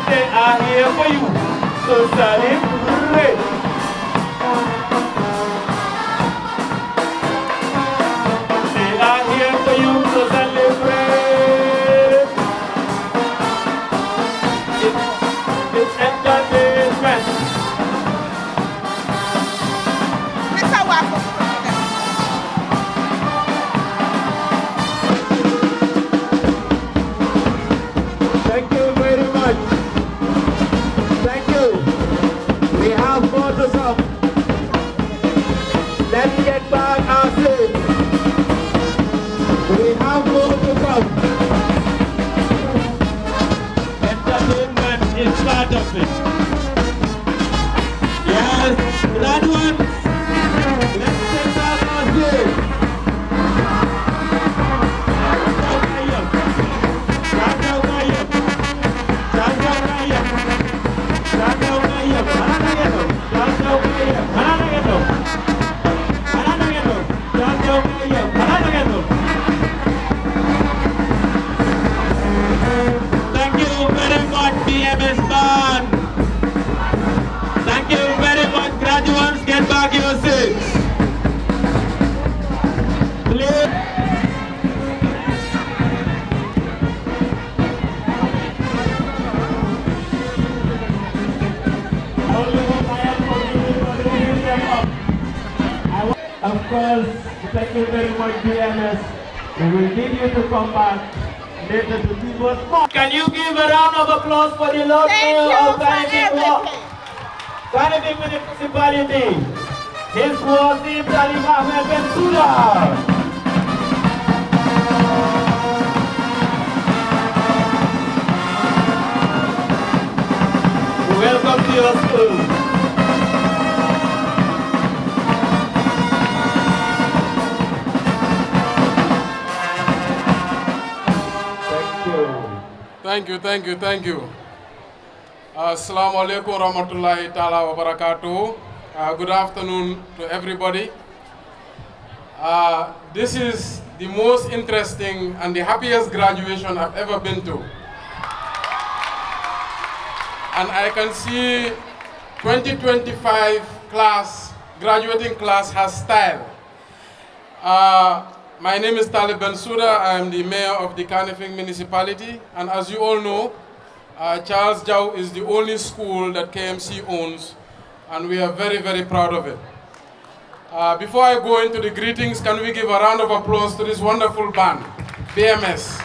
They are here for you, so celebrate. They are here for you, so celebrate. It's entertainment. Thank you very much. Thank you. We have more to come. Let's get back our seats. We have more to come. Entertainment is part of it. Yes, that one. Let's take back our seats. Thank you very much, BMS Band. Thank you very much, graduates. Get back your seats. Please. Of course, thank you very much, BMS. We will need you to come back later to give us more. Can you give a round of applause for the Lord Mayor of Canifing Municipality? His was named Ali Ahmed Bensouda. Welcome to your school. Thank you. Assalamu alaikum warahmatullahi ta'ala wa barakatuh. Good afternoon to everybody. This is the most interesting and the happiest graduation I've ever been to. And I can see 2025 graduating class has style. My name is Talib Bensouda. I am the mayor of the Canifing Municipality. And as you all know, Charles Jau is the only school that KMC owns. And we are very, very proud of it. Before I go into the greetings, can we give a round of applause to this wonderful band, BMS.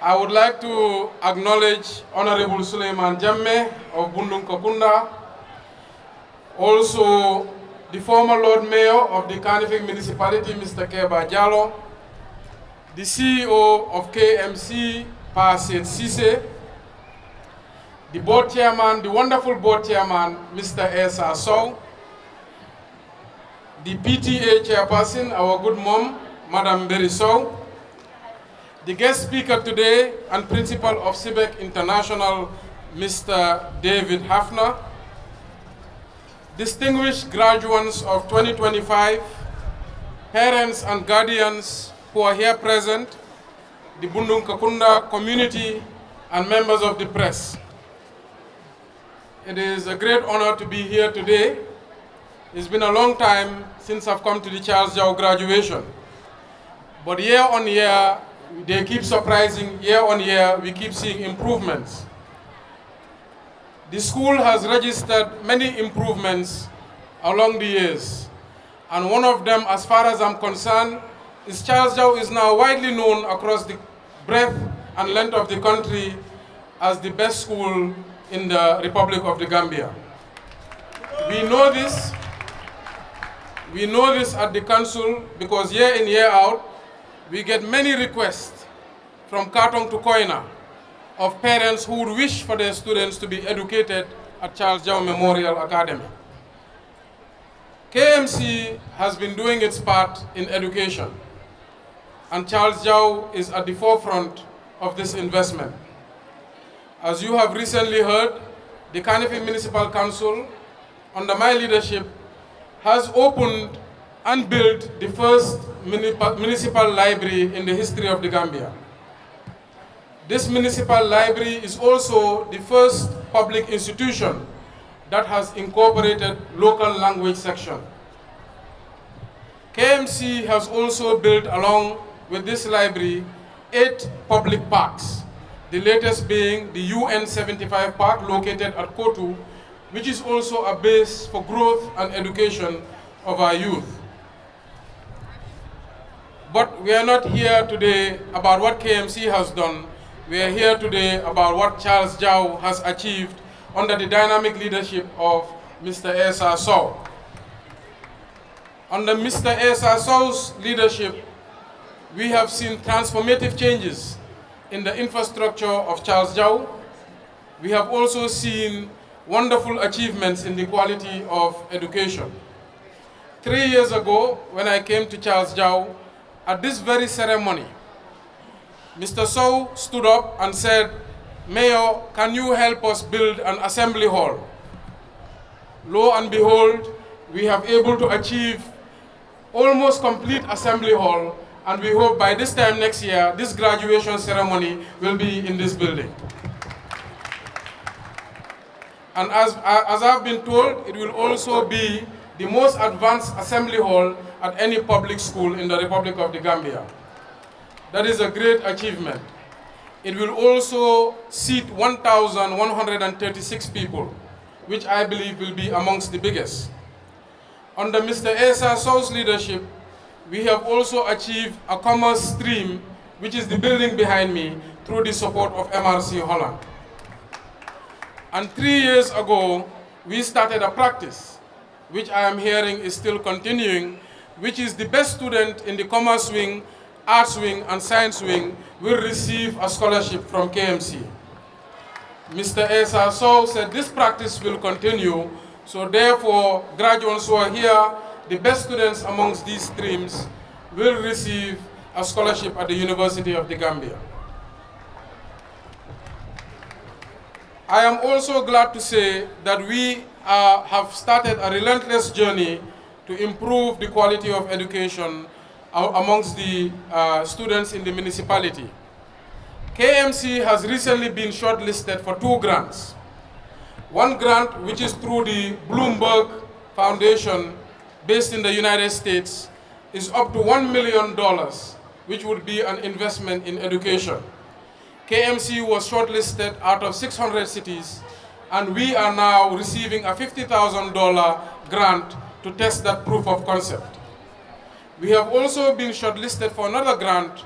I would like to acknowledge Honorable Suleiman Jammeh of Bundung Kakunda, also the former Lord Mayor of the Canifing Municipality, Mr. Keba Jallo, the CEO of KMC, Pa Said Sise, the board chairman, the wonderful board chairman, Mr. Esa Sow, the PTA chairperson, our good mom, Madam Berry Sow, the guest speaker today and principal of CIBEC International, Mr. David Hafner, distinguished graduates of 2025, parents and guardians who are here present, the Bundung Kakunda community, and members of the press. It is a great honor to be here today. It's been a long time since I've come to the Charles Jau graduation. But year on year, they keep surprising. Year on year, we keep seeing improvements. The school has registered many improvements along the years. And one of them, as far as I'm concerned, is Charles Jau is now widely known across the breadth and length of the country as the best school in the Republic of the Gambia. We know this, We know this at the council because year in, year out, we get many requests from Katong to Koina of parents who would wish for their students to be educated at Charles Jau Memorial Academy. KMC has been doing its part in education, and Charles Jau is at the forefront of this investment. As you have recently heard, the Kanifing Municipal Council, under my leadership, has opened and built the first municipal library in the history of the Gambia. This municipal library is also the first public institution that has incorporated local language section. KMC has also built, along with this library, 8 public parks, the latest being the UN 75 Park located at Kotu, which is also a base for growth and education of our youth. But we are not here today about what KMC has done. We are here today about what Charles Jau has achieved under the dynamic leadership of Mr. Esa Sow. Under Mr. Esa Sow's leadership, we have seen transformative changes in the infrastructure of Charles Jau. We have also seen wonderful achievements in the quality of education. 3 years ago, when I came to Charles Jau, at this very ceremony, Mr. Sow stood up and said, "Mayor, can you help us build an assembly hall?" Lo and behold, we have able to achieve almost complete assembly hall, and we hope by this time next year, this graduation ceremony will be in this building. And as I've been told, it will also be the most advanced assembly hall at any public school in the Republic of the Gambia. That is a great achievement. It will also seat 1,136 people, which I believe will be amongst the biggest. Under Mr. Esa Sow's leadership, we have also achieved a commerce stream, which is the building behind me, through the support of MRC Holland. And 3 years ago, we started a practice, which I am hearing is still continuing, which is the best student in the commerce wing, arts wing, and science wing will receive a scholarship from KMC. Mr. Esa Sow said this practice will continue, so therefore graduates who are here, the best students amongst these streams, will receive a scholarship at the University of the Gambia. I am also glad to say that we have started a relentless journey to improve the quality of education amongst the students in the municipality. KMC has recently been shortlisted for 2 grants. One grant, which is through the Bloomberg Foundation based in the United States, is up to $1 million, which would be an investment in education. KMC was shortlisted out of 600 cities, and we are now receiving a $50,000 grant to test that proof of concept. We have also been shortlisted for another grant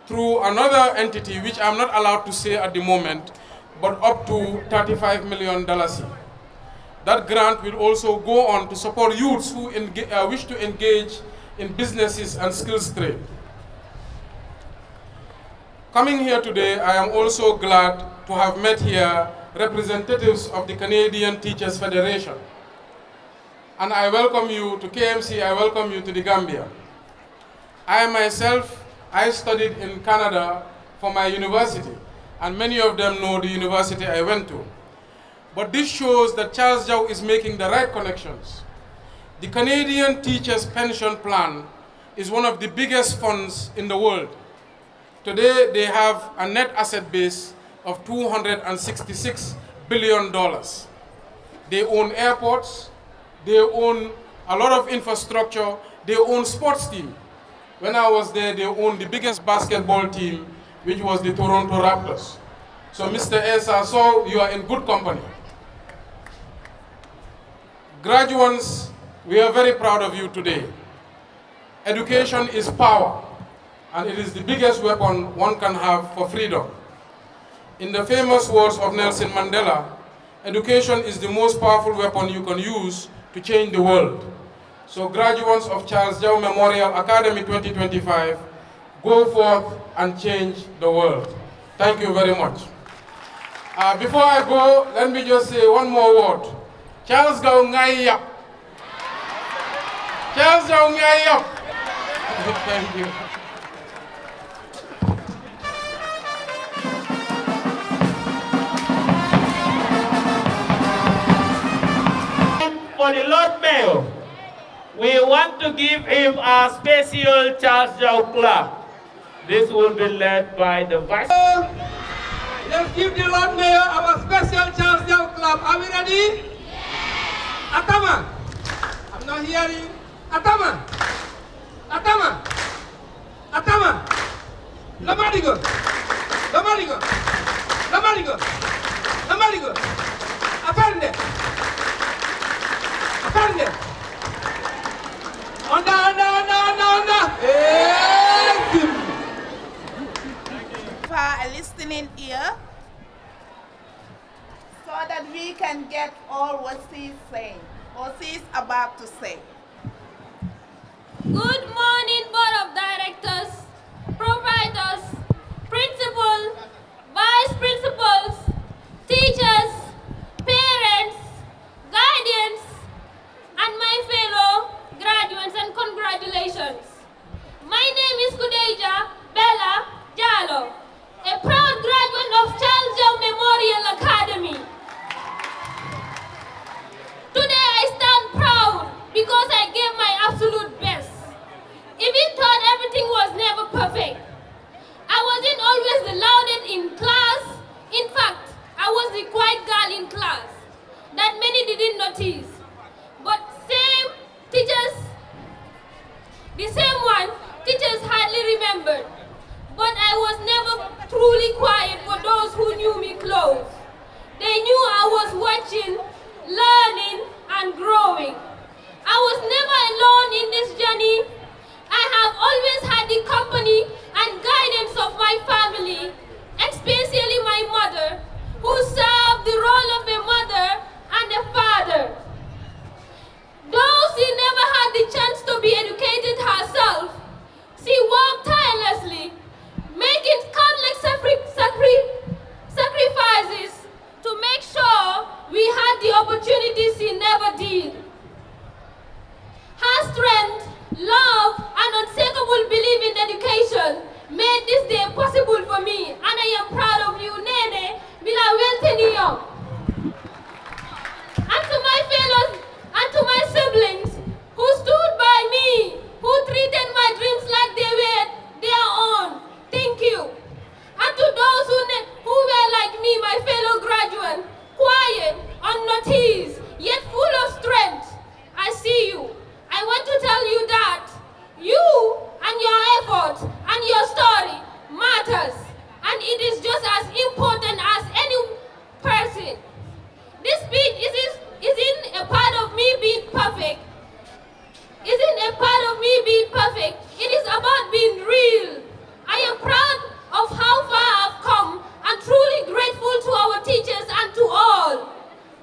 through another entity, which I'm not allowed to say at the moment, but up to $35 million. That grant will also go on to support youths who wish to engage in businesses and skills trade. Coming here today, I am also glad to have met here representatives of the Canadian Teachers Federation. And I welcome you to KMC, I welcome you to the Gambia. I myself, I studied in Canada for my university, and many of them know the university I went to. But this shows that Charles Jau is making the right connections. The Canadian Teachers Pension Plan is one of the biggest funds in the world. Today, they have a net asset base of $266 billion. They own airports, they own a lot of infrastructure, they own sports team. When I was there, they owned the biggest basketball team, which was the Toronto Raptors. So Mr. Esa Sow, you are in good company. Graduates, we are very proud of you today. Education is power, and it is the biggest weapon one can have for freedom. In the famous words of Nelson Mandela, education is the most powerful weapon you can use to change the world. So graduates of Charles Jau Memorial Academy 2025, go forth and change the world. Thank you very much. Before I go, let me just say one more word. Charles Jau Ngai Yap. Charles Jau Ngai Yap. Thank you. For the Lord Mayor, we want to give him a special Charles Jau clap. This will be led by the Vice. Let's give the Lord Mayor our special Charles Jau clap. Are we ready? Yeah. Atama. I'm not hearing. Atama. Atama. Atama. Nobody go. Nobody go. Nobody go. Nobody go. Apparently. Apparently. Onda. For a listening ear, so that we can get all what she's saying, or she's about to say. Good morning, Board of Directors, providers, principal, vice principals, teachers, parents, guardians, and my fellow graduates, and congratulations. My name is Kudeja Bella Jalo, a proud graduate of Charles Jau Memorial Academy. Today I stand proud because I gave my absolute best. Even thought everything was never perfect. I wasn't always the loudest in class. In fact, I was the quiet girl in class that many didn't notice. But the same one, teachers hardly remembered. But I was never truly quiet for those who knew me close. They knew I was watching, learning, and growing. I was never alone in this journey. I have always had the company and guidance of my family, especially my mother, who served the role of a mother and a father. Though she never had the chance to be educated herself, she worked tirelessly, making countless sacrifices to make sure we had the opportunities she never did. Her strength, love, and unshakable belief in education made this day possible for me, and I am proud of you, Nene, Bila Welteniyo. And to my fellows, and to my siblings, who stood by me, who treated my dreams like they were their own, thank you. And to those who were like me, my fellow graduates, quiet, unnoticed, yet full of strength, I see you. I want to tell you that you and your effort and your story matters, and it is just as important as any person. This speech isn't a part of me being perfect. It is about being real. I am proud of how far I've come and truly grateful to our teachers and to all.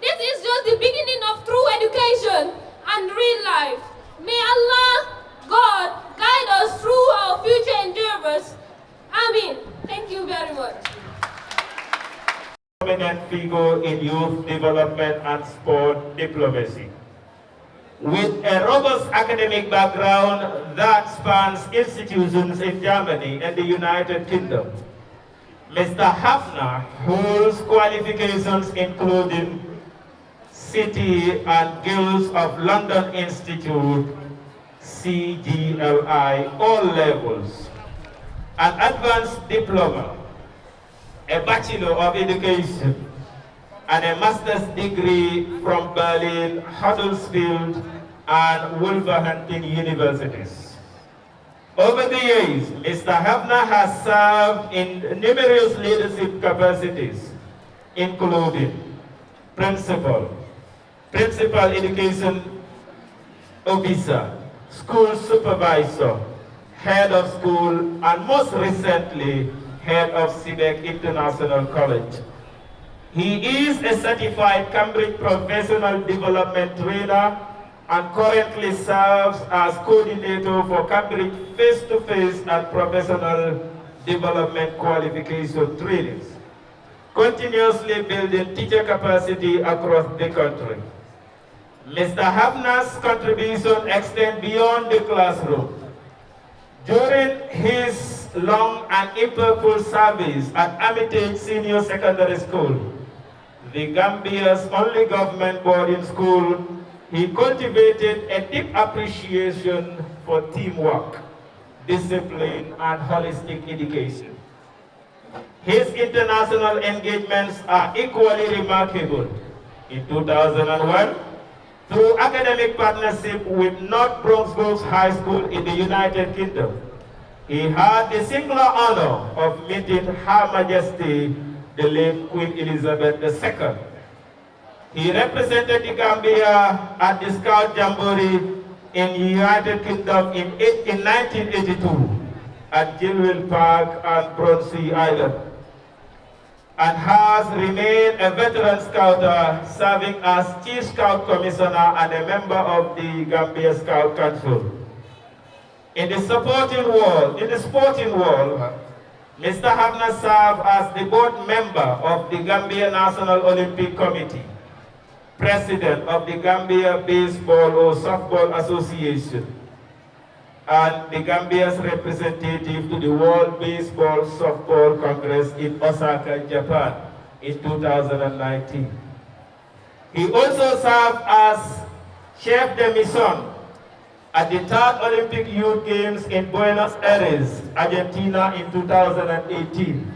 This is just the beginning of true education and real life. May Allah, God, guide us through our future endeavors. Amen. Thank you very much. Prominent figure in youth development and sport diplomacy. With a robust academic background that spans institutions in Germany and the United Kingdom, Mr. Hafner holds qualifications including City and Guilds of London Institute, CGLI, all levels, an advanced diploma, a Bachelor of Education, and a master's degree from Berlin, Huddersfield, and Wolverhampton universities. Over the years, Mr. Hafner has served in numerous leadership capacities, including principal education officer, school supervisor, head of school, and most recently, head of CBEC International College. He is a certified Cambridge Professional Development Trainer and currently serves as coordinator for Cambridge face-to-face and professional development qualification trainings, continuously building teacher capacity across the country. Mr. Hafna's contribution extends beyond the classroom. During his long and impactful service at Armitage Senior Secondary School, the Gambia's only government boarding school, he cultivated a deep appreciation for teamwork, discipline, and holistic education. His international engagements are equally remarkable. In 2001, through academic partnership with North Bronx Girls High School in the United Kingdom, he had the singular honor of meeting Her Majesty, the late Queen Elizabeth II. He represented the Gambia at the Scout Jamboree in the United Kingdom in 1982 at Gilwell Park and Bronsey Island, and has remained a veteran scouter, serving as Chief Scout Commissioner and a member of the Gambia Scout Council. In the sporting world, Mr. Hafna served as the board member of the Gambia National Olympic Committee, president of the Gambia Baseball or Softball Association, and the Gambia's representative to the World Baseball Softball Congress in Osaka, Japan in 2019. He also served as chef de mission at the 3rd Olympic Youth Games in Buenos Aires, Argentina in 2018.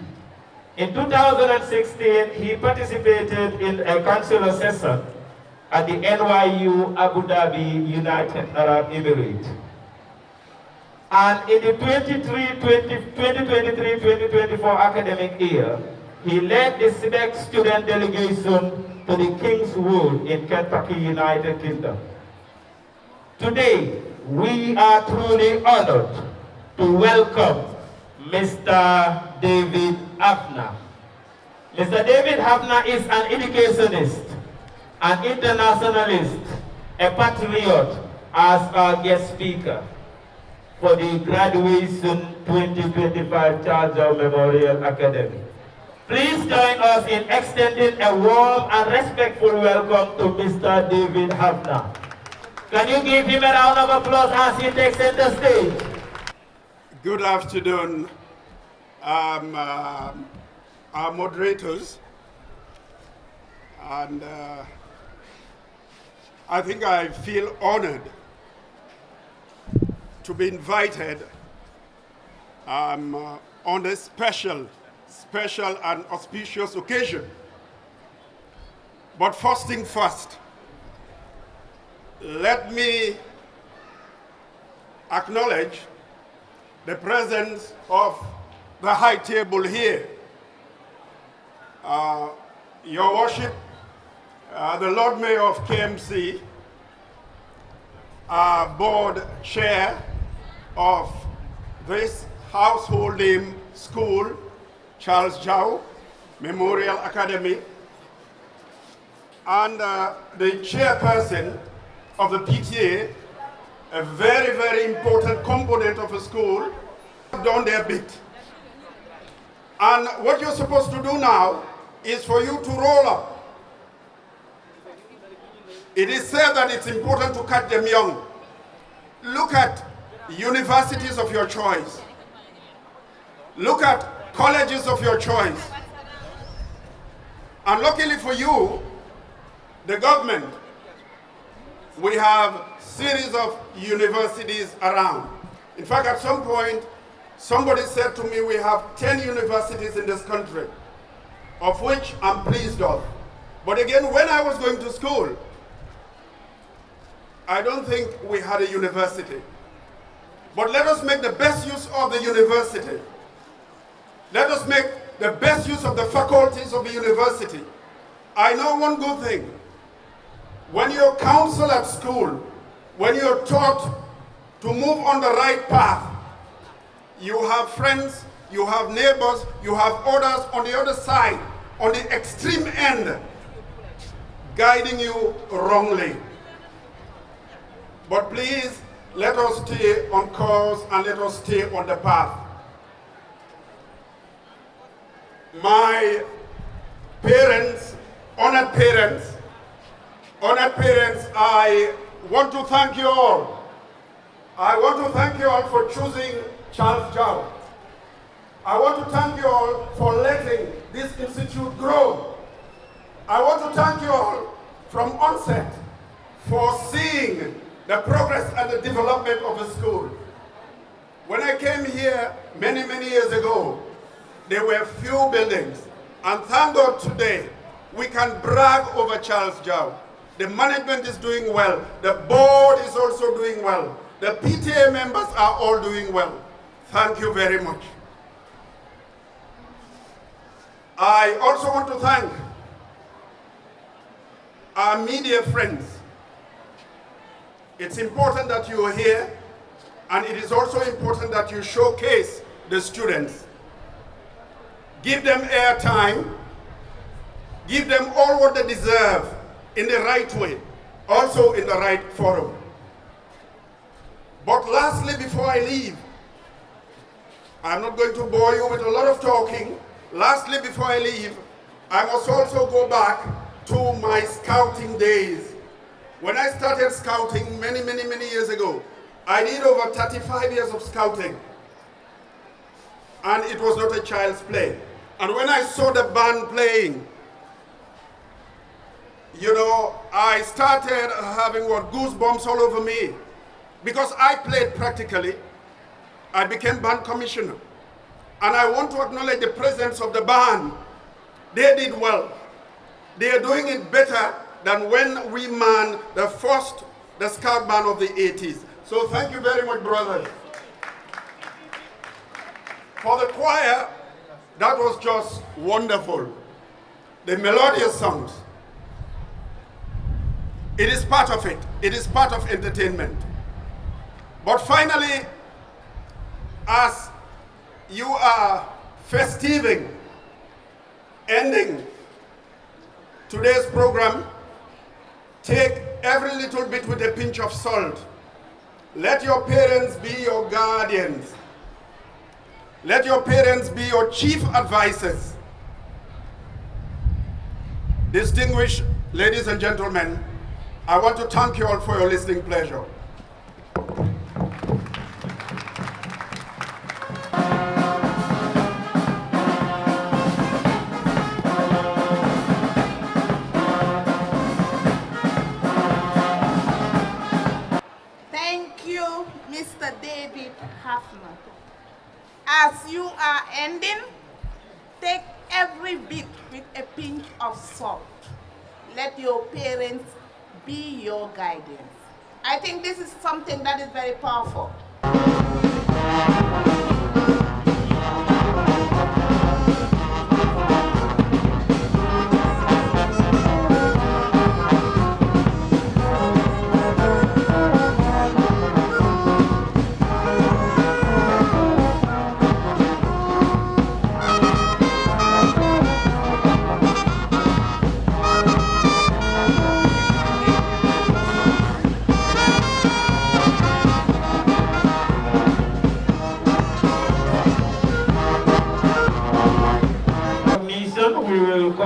In 2016, he participated in a consular session at the NYU Abu Dhabi, United Arab Emirates. And in the 2023-2024 academic year, he led the SIBEC student delegation to the Kingswood in Kentucky, United Kingdom. Today, we are truly honored to welcome Mr. David Hafna. Mr. David Hafna is an educationist, an internationalist, a patriot, as our guest speaker for the graduation 2025 Charles Memorial Academy. Please join us in extending a warm and respectful welcome to Mr. David Hafna. Can you give him a round of applause as he takes center stage? Good afternoon, our moderators, and I think I feel honored to be invited on this special and auspicious occasion. But first thing first, let me acknowledge the presence of the high table here. Your Worship, the Lord Mayor of KMC, board chair of this household name school, Charles Jau Memorial Academy, and the chairperson of the PTA, a very, very important component of a school, have done their bit. And what you're supposed to do now is for you to roll up. It is said that it's important to catch them young. Look at universities of your choice. Look at colleges of your choice. And luckily for you, the government, we have series of universities around. In fact, at some point, somebody said to me, we have 10 universities in this country, of which I'm pleased of. But again, when I was going to school, I don't think we had a university. But let us make the best use of the university. Let us make the best use of the faculties of the university. I know one good thing. When you're counseled at school, when you're taught to move on the right path, you have friends, you have neighbors, you have others on the other side, on the extreme end, guiding you wrongly. But please, let us stay on course and let us stay on the path. My parents, honored parents, I want to thank you all. I want to thank you all for choosing Charles Jau. I want to thank you all for letting this institute grow. I want to thank you all from onset for seeing the progress and the development of the school. When I came here many, many years ago, there were few buildings. And thank God today, we can brag over Charles Jau. The management is doing well. The board is also doing well. The PTA members are all doing well. Thank you very much. I also want to thank our media friends. It's important that you are here, and it is also important that you showcase the students. Give them airtime, give them all what they deserve in the right way, also in the right forum. But lastly, before I leave, I'm not going to bore you with a lot of talking. Lastly, before I leave, I must also go back to my scouting days. When I started scouting many, many, many years ago, I did over 35 years of scouting. And it was not a child's play. And when I saw the band playing, you know, I started having goosebumps all over me. Because I played practically, I became band commissioner. And I want to acknowledge the presence of the band. They did well. They are doing it better than when we manned the scout band of the 80s. So thank you very much, brothers. For the choir, that was just wonderful. The melodious songs. It is part of it. It is part of entertainment. But finally, as you are festiving, ending today's program, take every little bit with a pinch of salt. Let your parents be your guardians. Let your parents be your chief advisors. Distinguished ladies and gentlemen, I want to thank you all for your listening pleasure. As you are ending, take every bit with a pinch of salt. Let your parents be your guidance. I think this is something that is very powerful.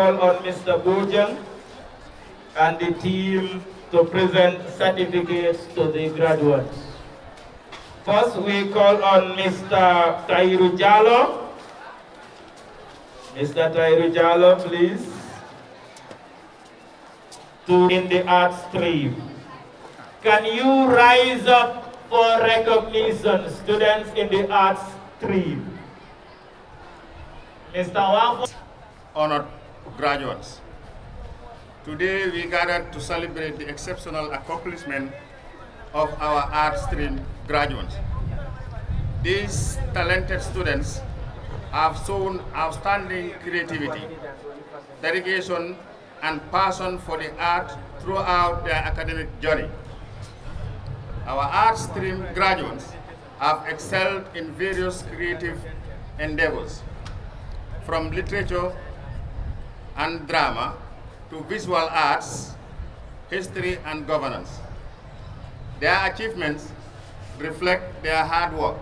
On Mr. Bojan and the team to present certificates to the graduates. First, we call on Mr. Tairu Jallo. Mr. Tairu Jallo, please. In the art stream. Can you rise up for recognition, students in the art stream? Mr. Wafo. Honored graduates, today we gathered to celebrate the exceptional accomplishment of our art stream graduates. These talented students have shown outstanding creativity, dedication, and passion for the art throughout their academic journey. Our art stream graduates have excelled in various creative endeavors, from literature and drama to visual arts, history and governance. Their achievements reflect their hard work,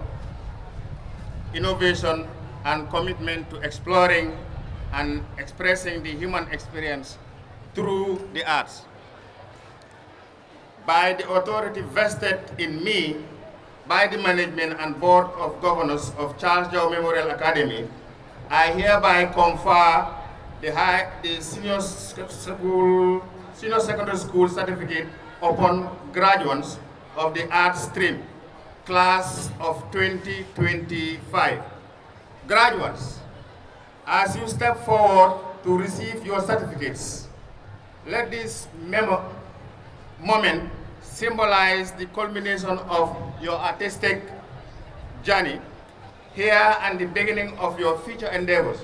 innovation, and commitment to exploring and expressing the human experience through the arts. By the authority vested in me by the management and board of governors of Charles Jau Memorial Academy, I hereby confer the senior secondary school certificate upon graduates of the arts stream, class of 2025. Graduates, as you step forward to receive your certificates, let this moment symbolize the culmination of your artistic journey here and the beginning of your future endeavors.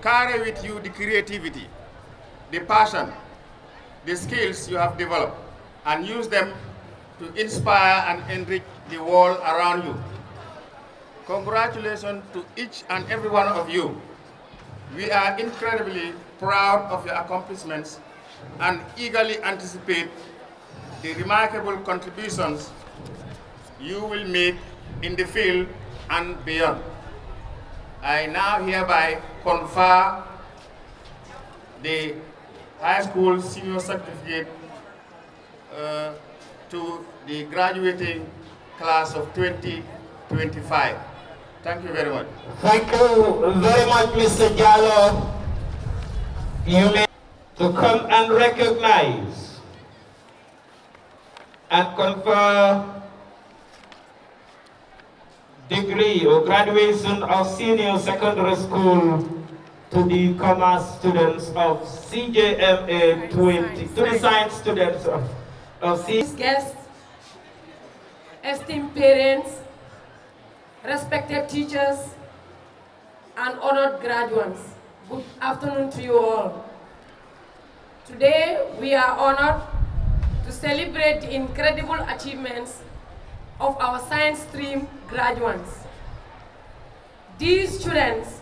Carry with you the creativity, the passion, the skills you have developed, and use them to inspire and enrich the world around you. Congratulations to each and every one of you. We are incredibly proud of your accomplishments and eagerly anticipate the remarkable contributions you will make in the field and beyond. I now hereby confer the high school senior certificate to the graduating class of 2025. Thank you very much. Thank you very much, Mr. Jallo. You may to come and recognize and confer degree or graduation of senior secondary school to the commerce students of CJMA 20, to the science students of guests, esteemed parents, respected teachers, and honored graduates. Good afternoon to you all. Today, we are honored to celebrate the incredible achievements of our science stream graduates. These students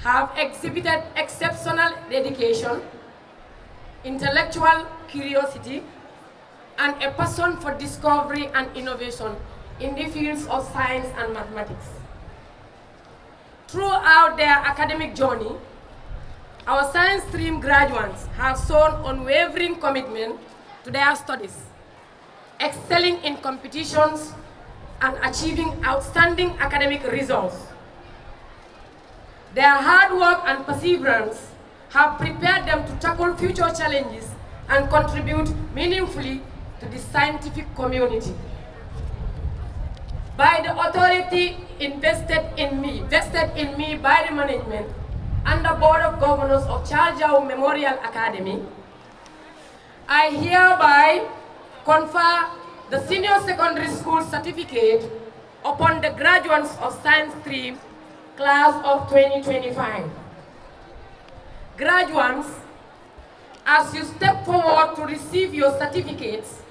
have exhibited exceptional dedication, intellectual curiosity, and a passion for discovery and innovation in the fields of science and mathematics. Throughout their academic journey, our science stream graduates have shown unwavering commitment to their studies, excelling in competitions and achieving outstanding academic results. Their hard work and perseverance have prepared them to tackle future challenges and contribute meaningfully to the scientific community. By the authority vested in me by the management and the Board of Governors of Charles Jau Memorial Academy, I hereby confer the Senior Secondary School Certificate upon the graduates of Science Stream, class of 2025. Graduates, as you step forward to receive your certificates,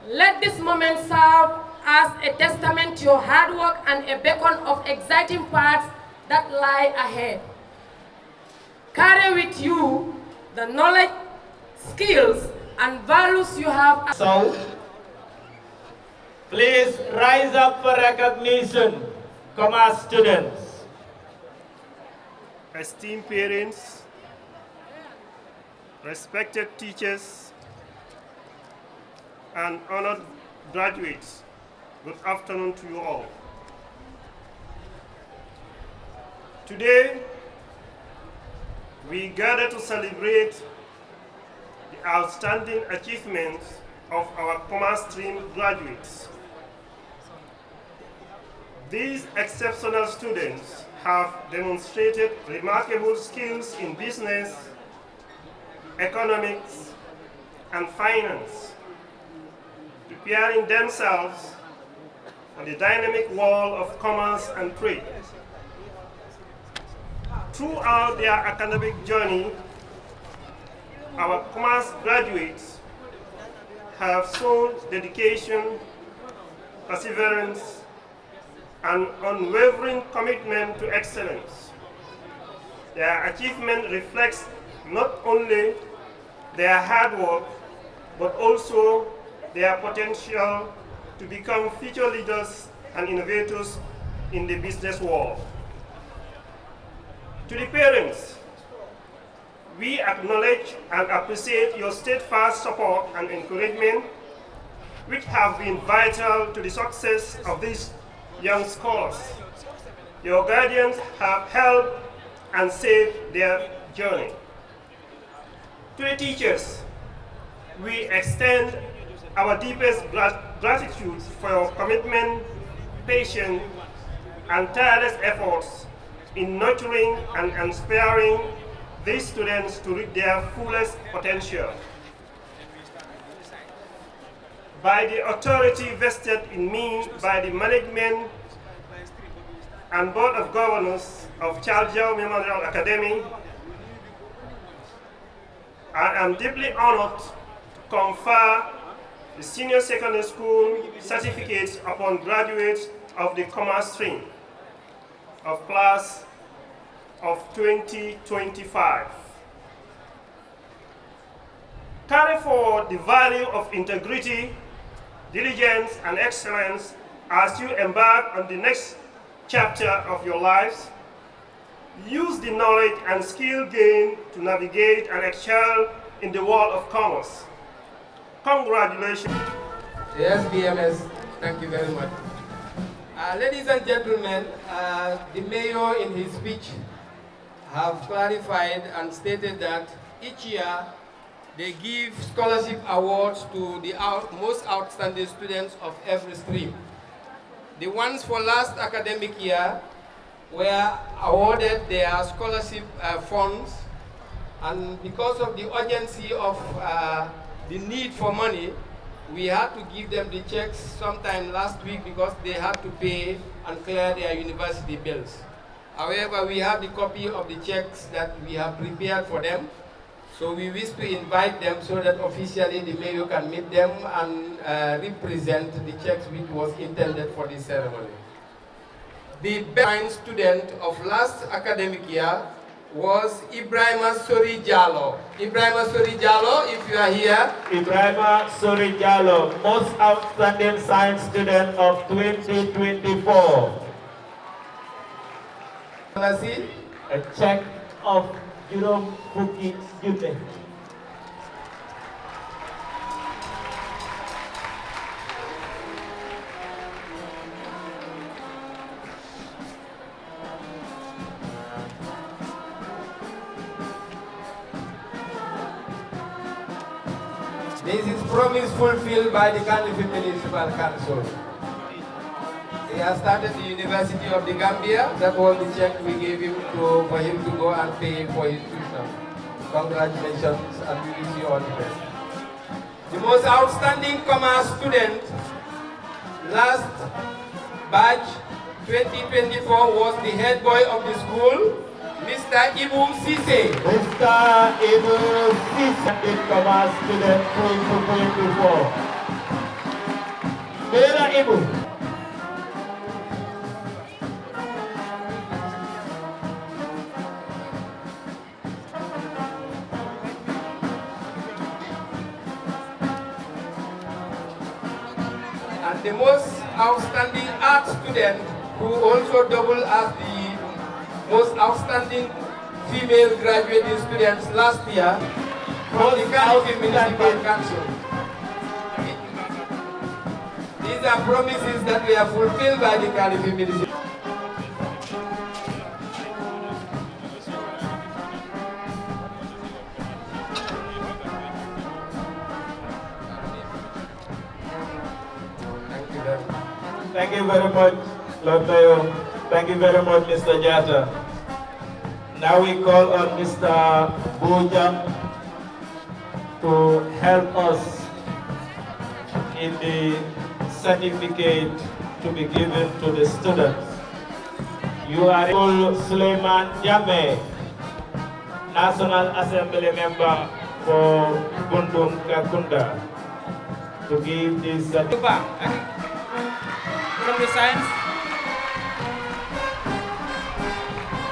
let this moment serve as a testament to your hard work and a beacon of exciting paths that lie ahead. Carry with you the knowledge, skills, and values you have. So, please rise up for recognition, commerce students. Esteemed parents, respected teachers, and honored graduates, good afternoon to you all. Today, we gather to celebrate the outstanding achievements of our commerce stream graduates. These exceptional students have demonstrated remarkable skills in business, economics, and finance, preparing themselves for the dynamic world of commerce and trade. Throughout their academic journey, our commerce graduates have shown dedication, perseverance, and unwavering commitment to excellence. Their achievement reflects not only their hard work, but also their potential to become future leaders and innovators in the business world. To the parents, we acknowledge and appreciate your steadfast support and encouragement, which have been vital to the success of these young scholars. Your guardians have helped and saved their journey. To the teachers, we extend our deepest gratitude for your commitment, patience, and tireless efforts in nurturing and inspiring these students to reach their fullest potential. By the authority vested in me by the management and Board of Governors of Charls Memorial Academy, I am deeply honored to confer the Senior Secondary School certificates upon graduates of the Commerce stream of class of 2025. Carry forward the value of integrity, diligence, and excellence as you embark on the next chapter of your lives. Use the knowledge and skill gained to navigate and excel in the world of commerce. Congratulations. Yes, BMS, thank you very much. Ladies and gentlemen, the mayor in his speech have clarified and stated that each year they give scholarship awards to the most outstanding students of every stream. The ones for last academic year were awarded their scholarship funds, and because of the urgency of the need for money, we had to give them the checks sometime last week because they had to pay and clear their university bills. However, we have the copy of the checks that we have prepared for them. So we wish to invite them so that officially the mayor can meet them and represent the checks which was intended for this ceremony. The best student of last academic year was Ibrahima Sori Jallo. Ibrahima Sori Jallo, if you are here. Ibrahima Sori Jallo, most outstanding science student of 2024. A check of Jerome Fuki Jute. This is promise fulfilled by the Kanifi Municipal Council. He has started the University of the Gambia. That was the check we gave him for him to go and pay for his tuition. Congratulations, and we wish you all the best. The most outstanding commerce student last batch 2024 was the head boy of the school, Mr. Ibu Sise. Mr. Ibu Sise, the commerce student 2024. Mr. Ibu. And the most outstanding art student, who also doubled as the most outstanding female graduating students last year from the Kanifi Municipal Council. These are promises that were fulfilled by the Kanifi Municipal. Thank you very much, Lord Mayor. Thank you very much, Mr. Jata. Now we call on Mr. Bojang to help us in the certificate to be given to the students. You are Suleiman Jame, National Assembly member for Bundung Kakunda, to give this certificate. From the science,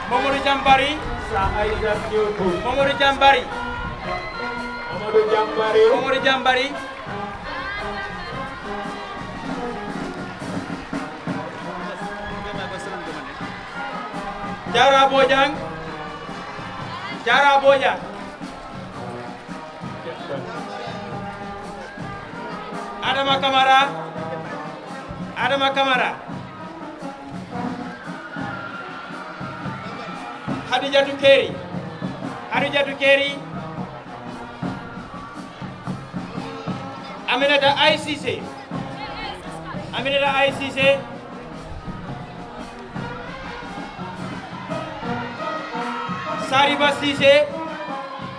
Mamadou Jambari, Mamadou Jambari, Mamadou Jambari, Jara Bojang. Jara Bojang. Adama Kamara. Adama Kamara. Hadijatu Keri. Hadijatu Keri. Aminata ICC. Aminata ICC. Sariba Cissé.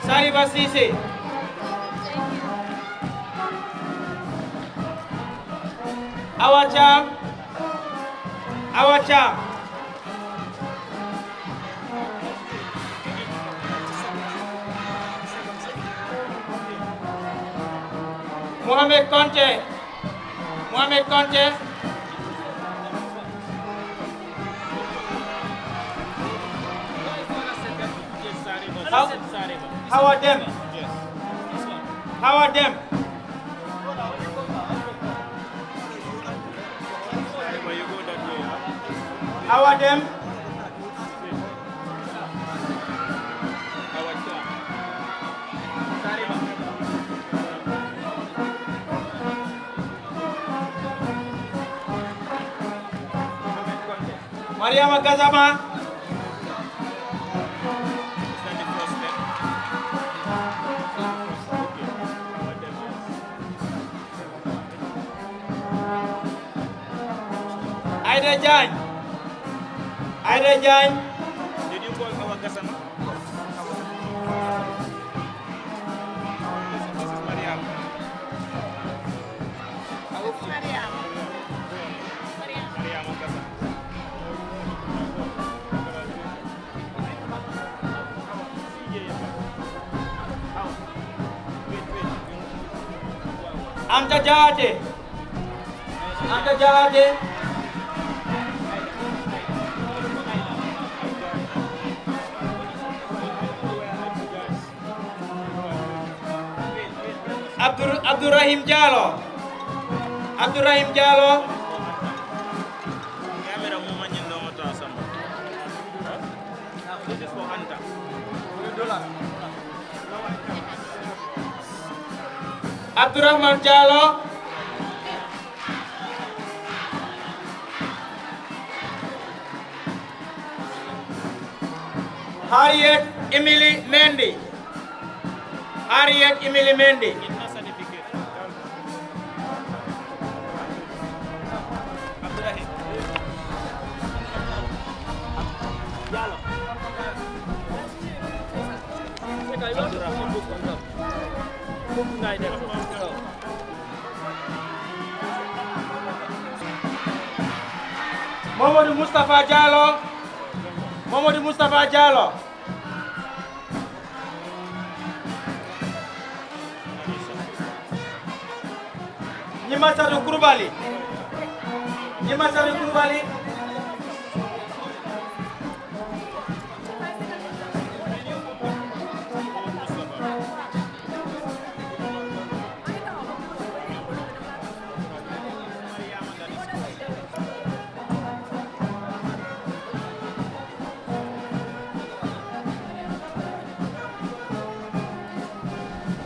Sariba Cissé. Awa Cham. Awa Cham. Mohamed Conte. Mohamed Conte. How are them? How are them? How are them? Mariama Gazama. Aida Jan. Aida Jan. Did you call our Gazama? This is Mariam. Mariam. Mariam Gazama. Anta Jate. Anta Jate. Abdurrahim Jallo. Abdurrahim Jallo. Camera mo man yung to asama. This is for Anta. Abdurrahman Jallo. Harriet Emily Mendy. Harriet Emily Mendy. Mamadou Moustapha Diallo. Mamadou Moustapha Diallo. Nimasadu Kourbali. Nimasadu Kourbali.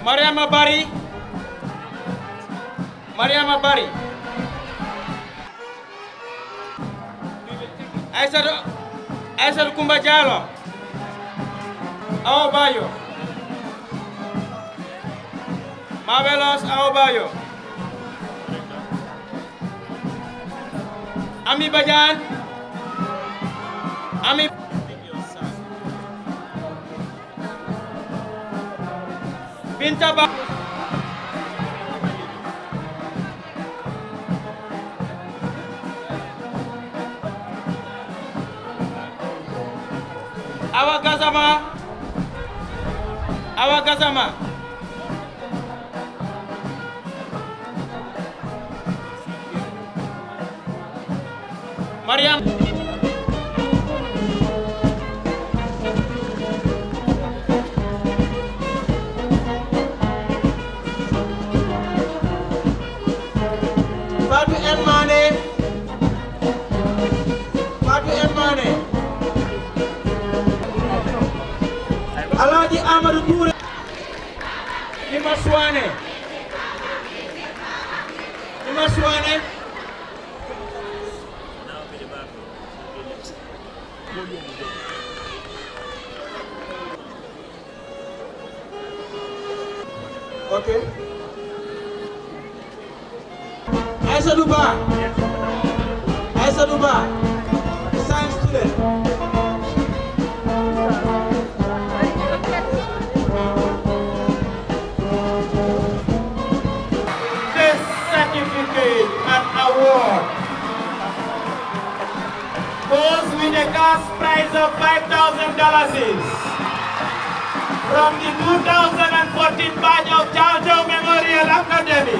Mariama Bari. Mariama Bari. Aïssatou Koumba Diallo. Awa Bayo. Marvelous Awa Bayo. Ami Badiane. Ami Binta Ba. Awa Gazama. Awa Gazama. Mariam. Fatou Elmane. Fatou Elmane. Duba. Aisa Duba, science student. This certificate and award goes with a cash prize of $5,000 from the 2014 batch of Charls Memorial Academy,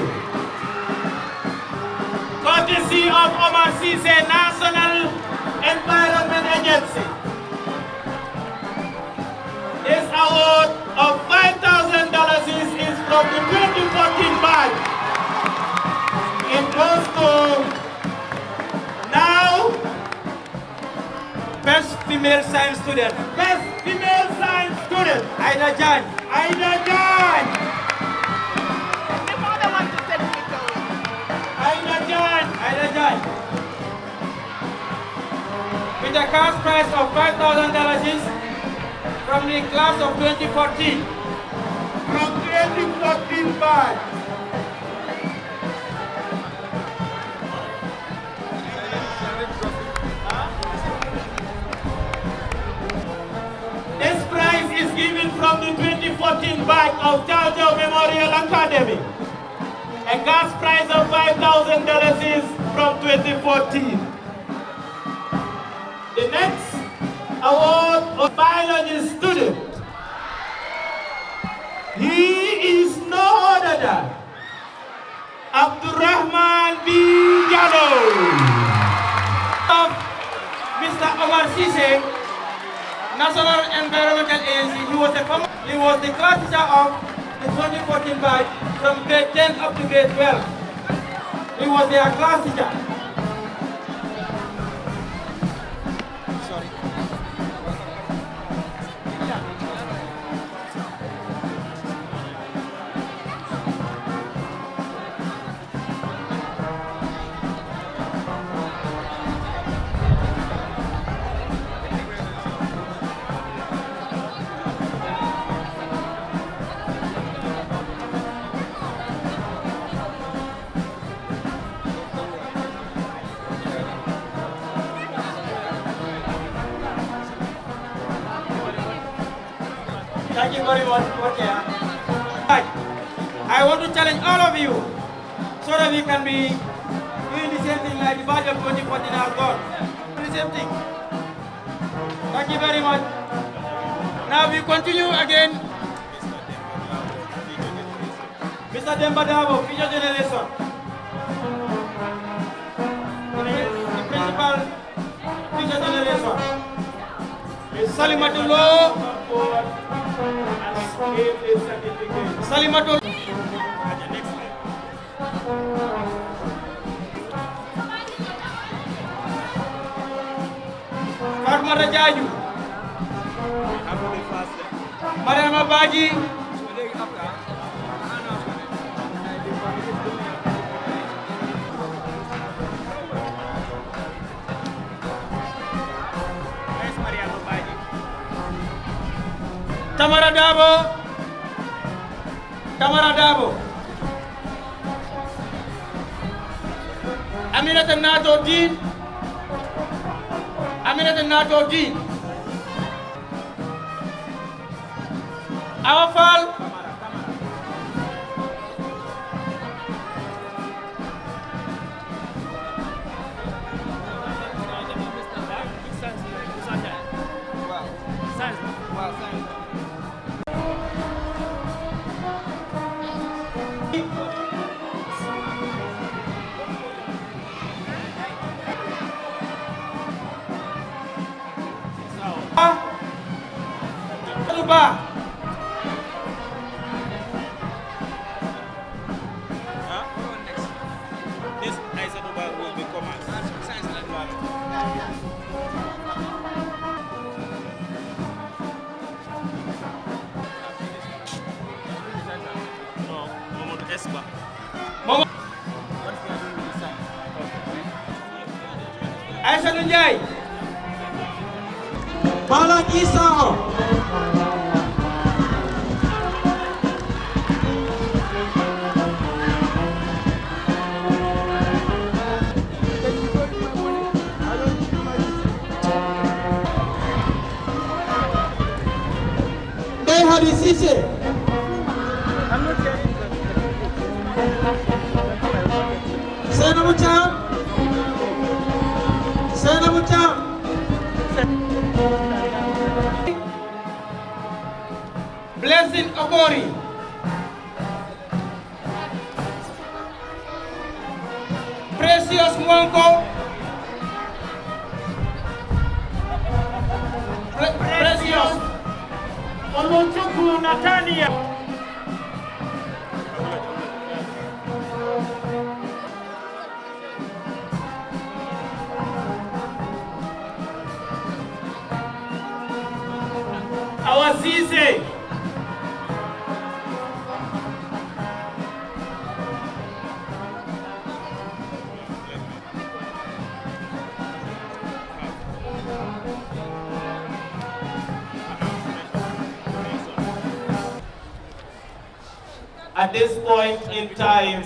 courtesy of Omar Cisse National Environment Agency. This award of $5,000 is from the 2014 batch. It goes to now Best Female Science Student. Best Female Science Student, Aida Jan. Aida Jan. Aida Jan. Aida Jan. With a cash prize of $5,000 from the class of 2014. From 2014 batch. This prize is given from the 2014 batch of Charls Memorial Academy. A cash prize of $5,000 is from 2014. The next award of biology student. He is no other than Abdurrahman B. Jalo. Of Mr. Omar Cisse, National Environmental Agency. He was the class teacher of the 2014 batch from grade 10 up to grade 12. He was their class teacher. Thank you very much. Okay. I want to challenge all of you so that we can be doing the same thing like the batch of 2014 has done. The same thing. Thank you very much. Now we continue again. Mr. Demba Dabo, future generation. The principal future generation. Salimatullah. Salimatul. Fatma Rajaju. Mariama Baji. Tamara Dabo. Tamara Dabo. Aminata Nato Dean. Aminata Nato Dean. Awafal. This Aisa will be commerce. No, Mohamed Esba. Aisa Lunjai. Balak Isao. Khadi Cissé. Seynabou Thiam. Seynabou Thiam. Blessing Obori. Precious Mwanko. Precious Onochukwu Natania. Our CC. At this point in time,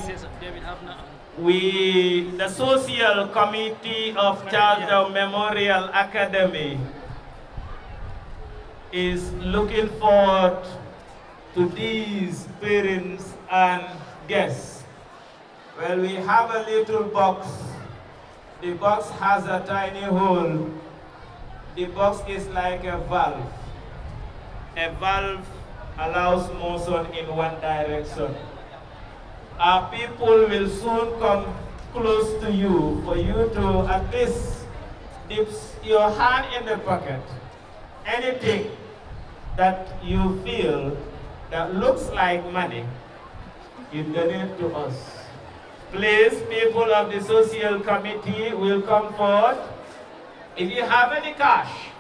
the Social Committee of Charls Memorial Academy is looking forward to these parents and guests. Well, we have a little box. The box has a tiny hole. The box is like a valve. A valve allows motion in one direction. Our people will soon come close to you for you to at least dip your hand in the pocket. Anything that you feel that looks like money, you donate to us. Please, people of the social committee will come forward. If you have any cash,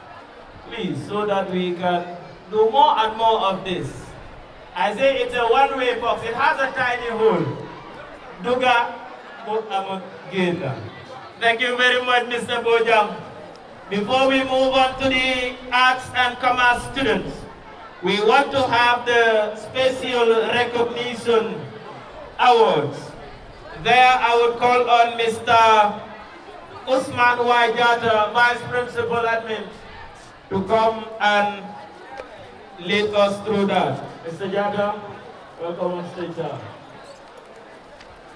please, so that we can do more and more of this. I say it's a one-way box. It has a tiny hole. Duga Geda. Thank you very much, Mr. Bojang. Before we move on to the arts and commerce students, we want to have the special recognition awards. There I would call on Mr. Usman Wajata, Vice Principal Admin, to come and lead us through that. Mr. Jata, welcome on stage, sir.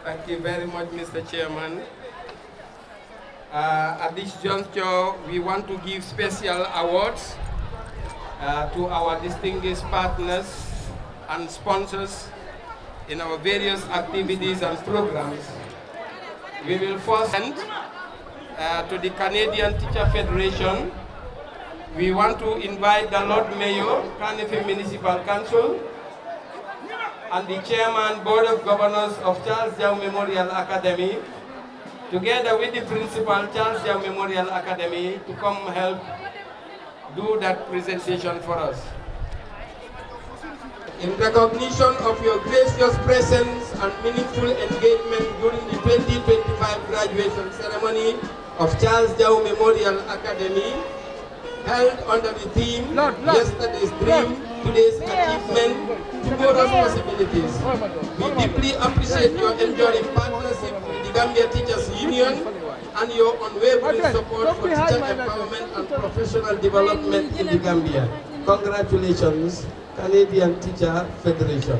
Thank you very much, Mr. Chairman. At this juncture, we want to give special awards to our distinguished partners and sponsors in our various activities and programs. We will first send to the Canadian Teacher Federation. We want to invite the Lord Mayor, Carnegie Municipal Council, and the Chairman, Board of Governors of Charls Diao Memorial Academy, together with the Principal, Charls Diao Memorial Academy, to come help do that presentation for us. In recognition of your gracious presence and meaningful engagement during the 2025 graduation ceremony of Charls Diao Memorial Academy, held under the theme, Yesterday's Dream, Today's Achievement, Tomorrow's Possibilities. We deeply appreciate your enduring partnership with the Gambia Teachers Union and your unwavering support for teacher empowerment and professional development in the Gambia. Congratulations, Canadian Teacher Federation.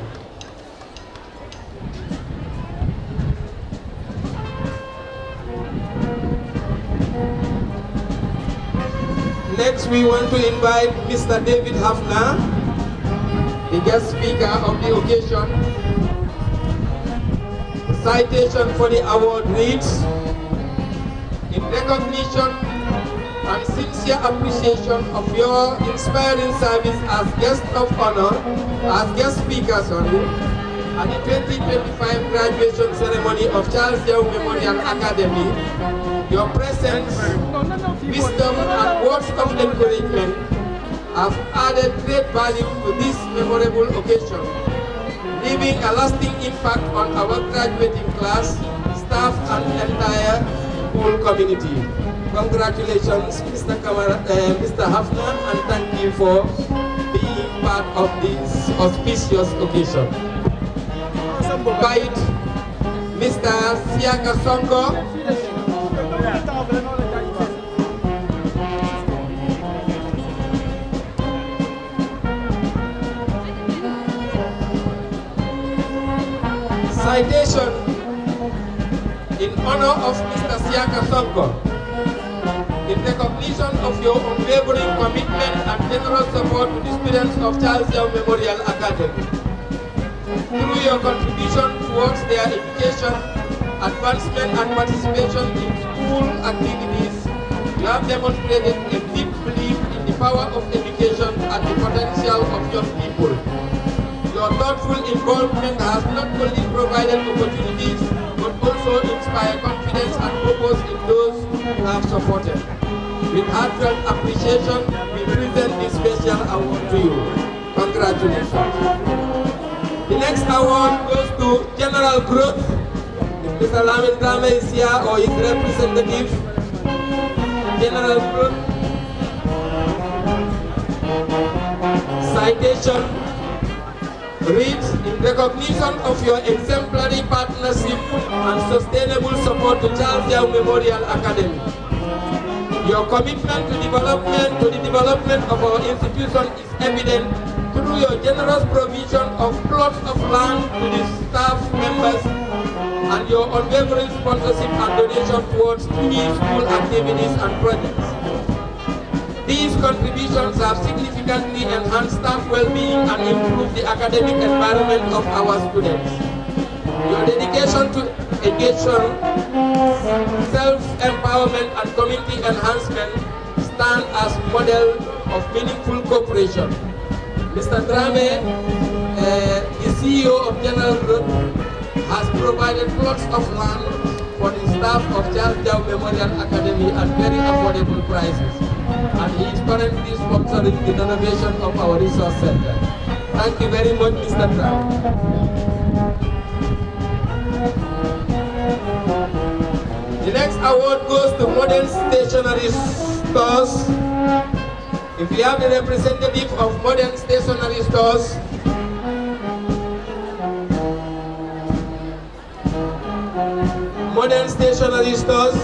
Next, we want to invite Mr. David Hafner, the guest speaker of the occasion. The citation for the award reads, in recognition and sincere appreciation of your inspiring service as guest of honor, as guest speakers at the 2025 graduation ceremony of Charls Diao Memorial Academy, your presence, wisdom, and words of encouragement have added great value to this memorable occasion, leaving a lasting impact on our graduating class, staff, and entire whole community. Congratulations, Mr. Hafner, and thank you for being part of this auspicious occasion. Invite Mr. Siaka Sonko. Citation in honor of Mr. Siaka Sonko. In recognition of your unwavering commitment and generous support to the students of Charles Yao Memorial Academy. Through your contribution towards their education, advancement and participation in school activities, you have demonstrated a deep belief in the power of education and the potential of young people. Your thoughtful involvement has not only provided opportunities, but also inspired confidence and purpose in those who have supported. With heartfelt appreciation, we present this special award to you. Congratulations. The next award goes to General Growth. If Mr. Lamin Drame is here or his representative, General Growth. Citation reads, in recognition of your exemplary partnership and sustainable support to Charles Yao Memorial Academy. Your commitment to the development of our institution is evident through your generous provision of plots of land to the staff members and your unwavering sponsorship and donation towards key school activities and projects. These contributions have significantly enhanced staff well-being and improved the academic environment of our students. Your dedication to education, self-empowerment and community enhancement stand as model of meaningful cooperation. Mr. Drame, the CEO of General Group, has provided plots of land for the staff of Charles Yao Memorial Academy at very affordable prices. And he is currently sponsoring the renovation of our resource center. Thank you very much, Mr. Drame. The next award goes to Modern Stationery Stores. If we have the representative of Modern Stationery Stores, Modern Stationery Stores,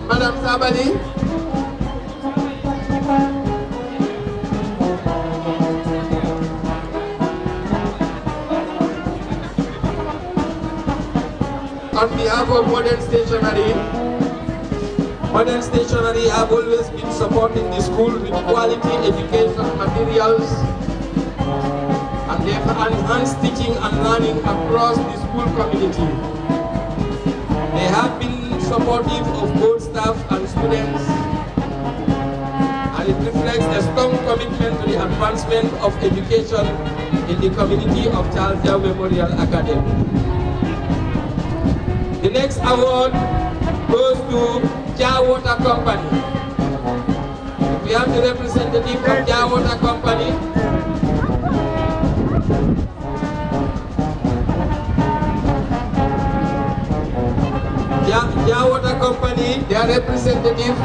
Madam Sabali. On behalf of Modern Stationery have always been supporting the school with quality education materials, and they have enhanced teaching and learning across the school community. They have been supportive of both staff and students, and it reflects a strong commitment to the advancement of education in the community of Charles Yao Memorial Academy. The next award goes to Jar Water Company. We have the representative of Jar Water Company. Jar Water Company, their representative,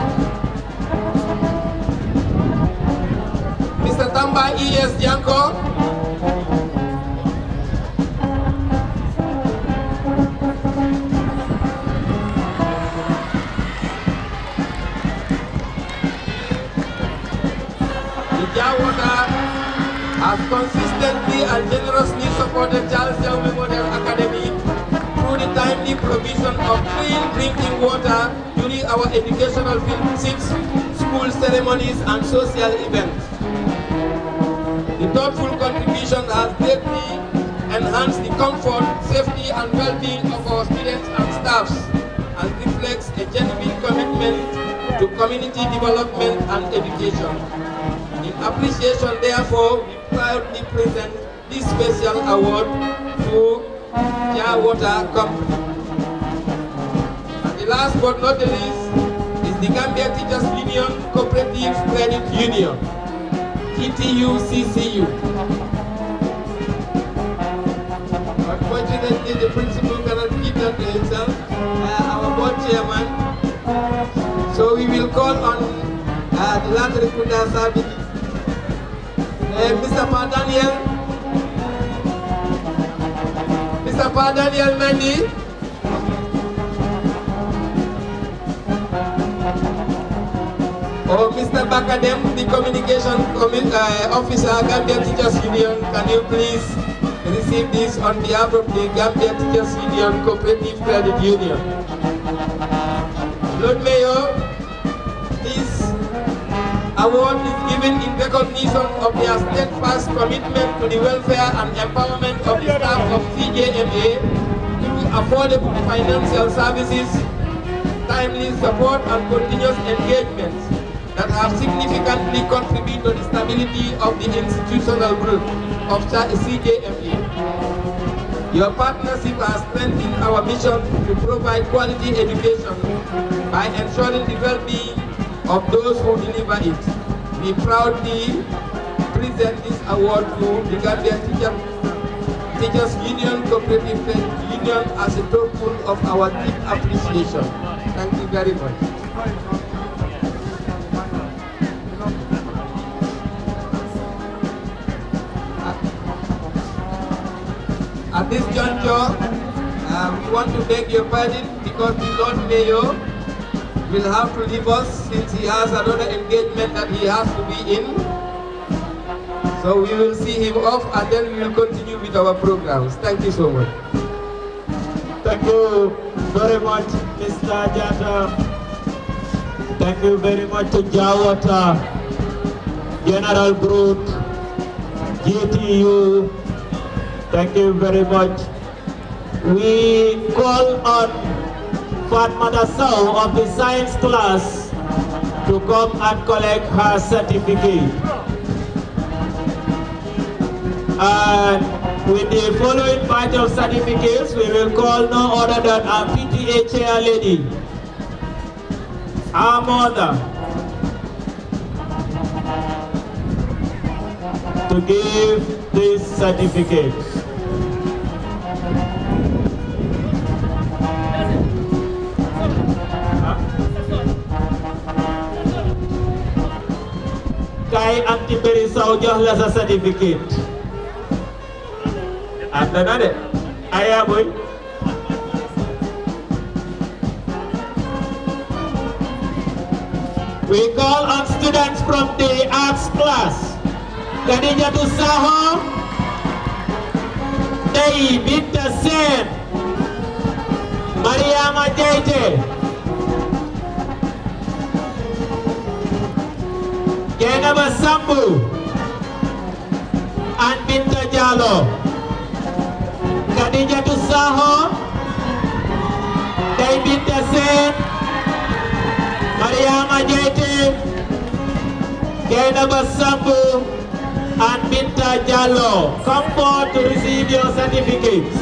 Mr. Tamba E.S. Janko. Has consistently and generously supported Charles Yao Memorial Academy through the timely provision of clean drinking water during our educational visits, school ceremonies and social events. The thoughtful contribution has greatly enhanced the comfort, safety and well-being of our students and staffs and reflects a genuine commitment to community development and education. In appreciation, therefore, we proudly present this special award to Jar Water Company. And the last but not the least is the Gambia Teachers Union Cooperative Credit Union, TTU-CCU. Unfortunately, the principal cannot keep that to himself, our board chairman. So we will call on the Latri Kunda Sabi, Mr. Pa Daniel Mendy. Or Mr. Bakadem, the communication officer, Gambia Teachers Union, can you please receive this on behalf of the Gambia Teachers Union Cooperative Credit Union? Lord Mayor, this award is given in recognition of their steadfast commitment to the welfare and empowerment of the staff of CJMA through affordable financial services, timely support and continuous engagements that have significantly contributed to the stability of the institutional group of CJMA. Your partnership has strengthened our mission to provide quality education by ensuring the well-being of those who deliver it. We proudly present this award to the Gambia Teachers Union Cooperative Credit Union as a token of our deep appreciation. Thank you very much. At this juncture, we want to beg your pardon because the Lord Mayor will have to leave us since he has another engagement that he has to be in. So we will see him off and then we will continue with our programs. Thank you so much. Thank you very much, Mr. Jata. Thank you very much to Jawata, General Brute, GTU. Thank you very much. We call on Fatmata Sow of the science class to come and collect her certificate. And with the following batch of certificates, we will call no other than our PTA chair lady, our mother, to give these certificates. Kay Antiberi Sow jox la sa certificate. Anda na de. Aya boy. We call on students from the arts class. Khadija Saho, Dei Binta Sen, Mariama Jaite, Jenaba Sambu, and Binta Jalo. Khadija Saho, Dei Binta Sen, Mariama Jaite, Jenaba Sambu, and Binta Jalo. Come forward to receive your certificates.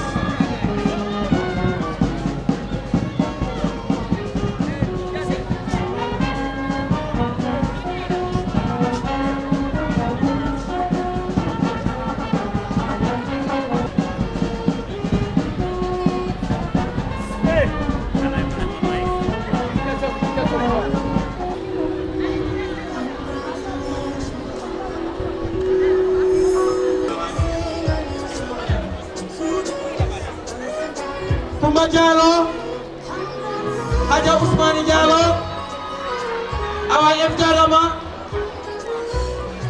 Jalo, Haja Usmani Jalo, Awa F. Jalama,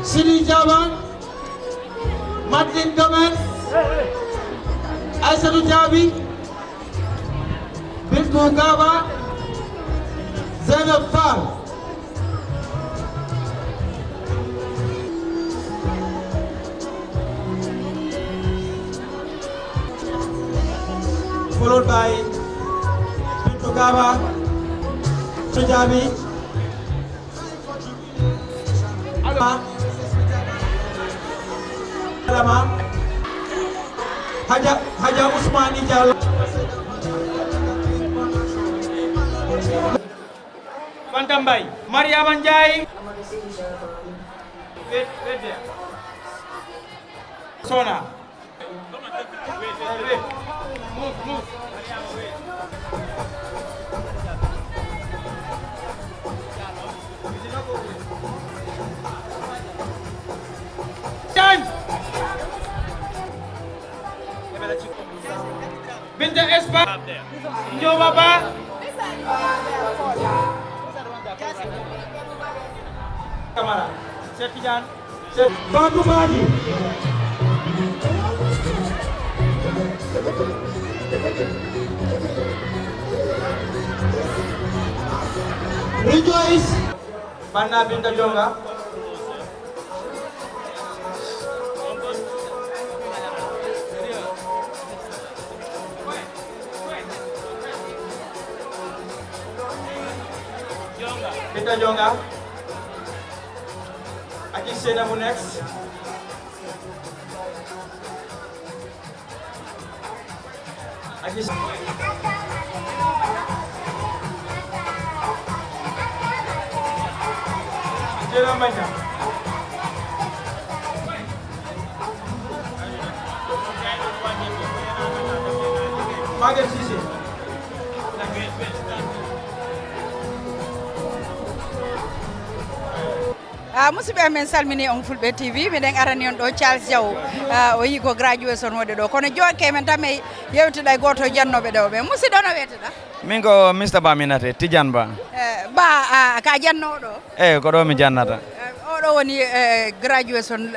Sili Jaban, Madeline Gomez, Aissatou Jabi, Bintou Gaba, Zainab Fall. Followed by Bintou Gaba, Sujabi, Alama, Haja Usmani Jalo, Fantambay, Maria Manjai, wait there, Sona, wait. Move. Done. Binta Espa. Jo Baba. Kamara. Cheikh Tidiane. Fatou Badji. Rejoice. Banna Binta Jonga. Binta Jonga. Aji Senabu next. Aji Manja. Maguette Cissé. Musidɓe amen salmini on Fulbe TV miɗen arani on ɗo Charles Diaw o yi ko graduation waɗi ɗo kono jokke men tan mi yewtiɗa e goto jannoɓe ɗo ɓe musidɗo no weteɗa min ko Mr Ba minate Tidiane Ba ba ka jannowo ɗo eyi ko ɗo mi jannata oɗo woni graduation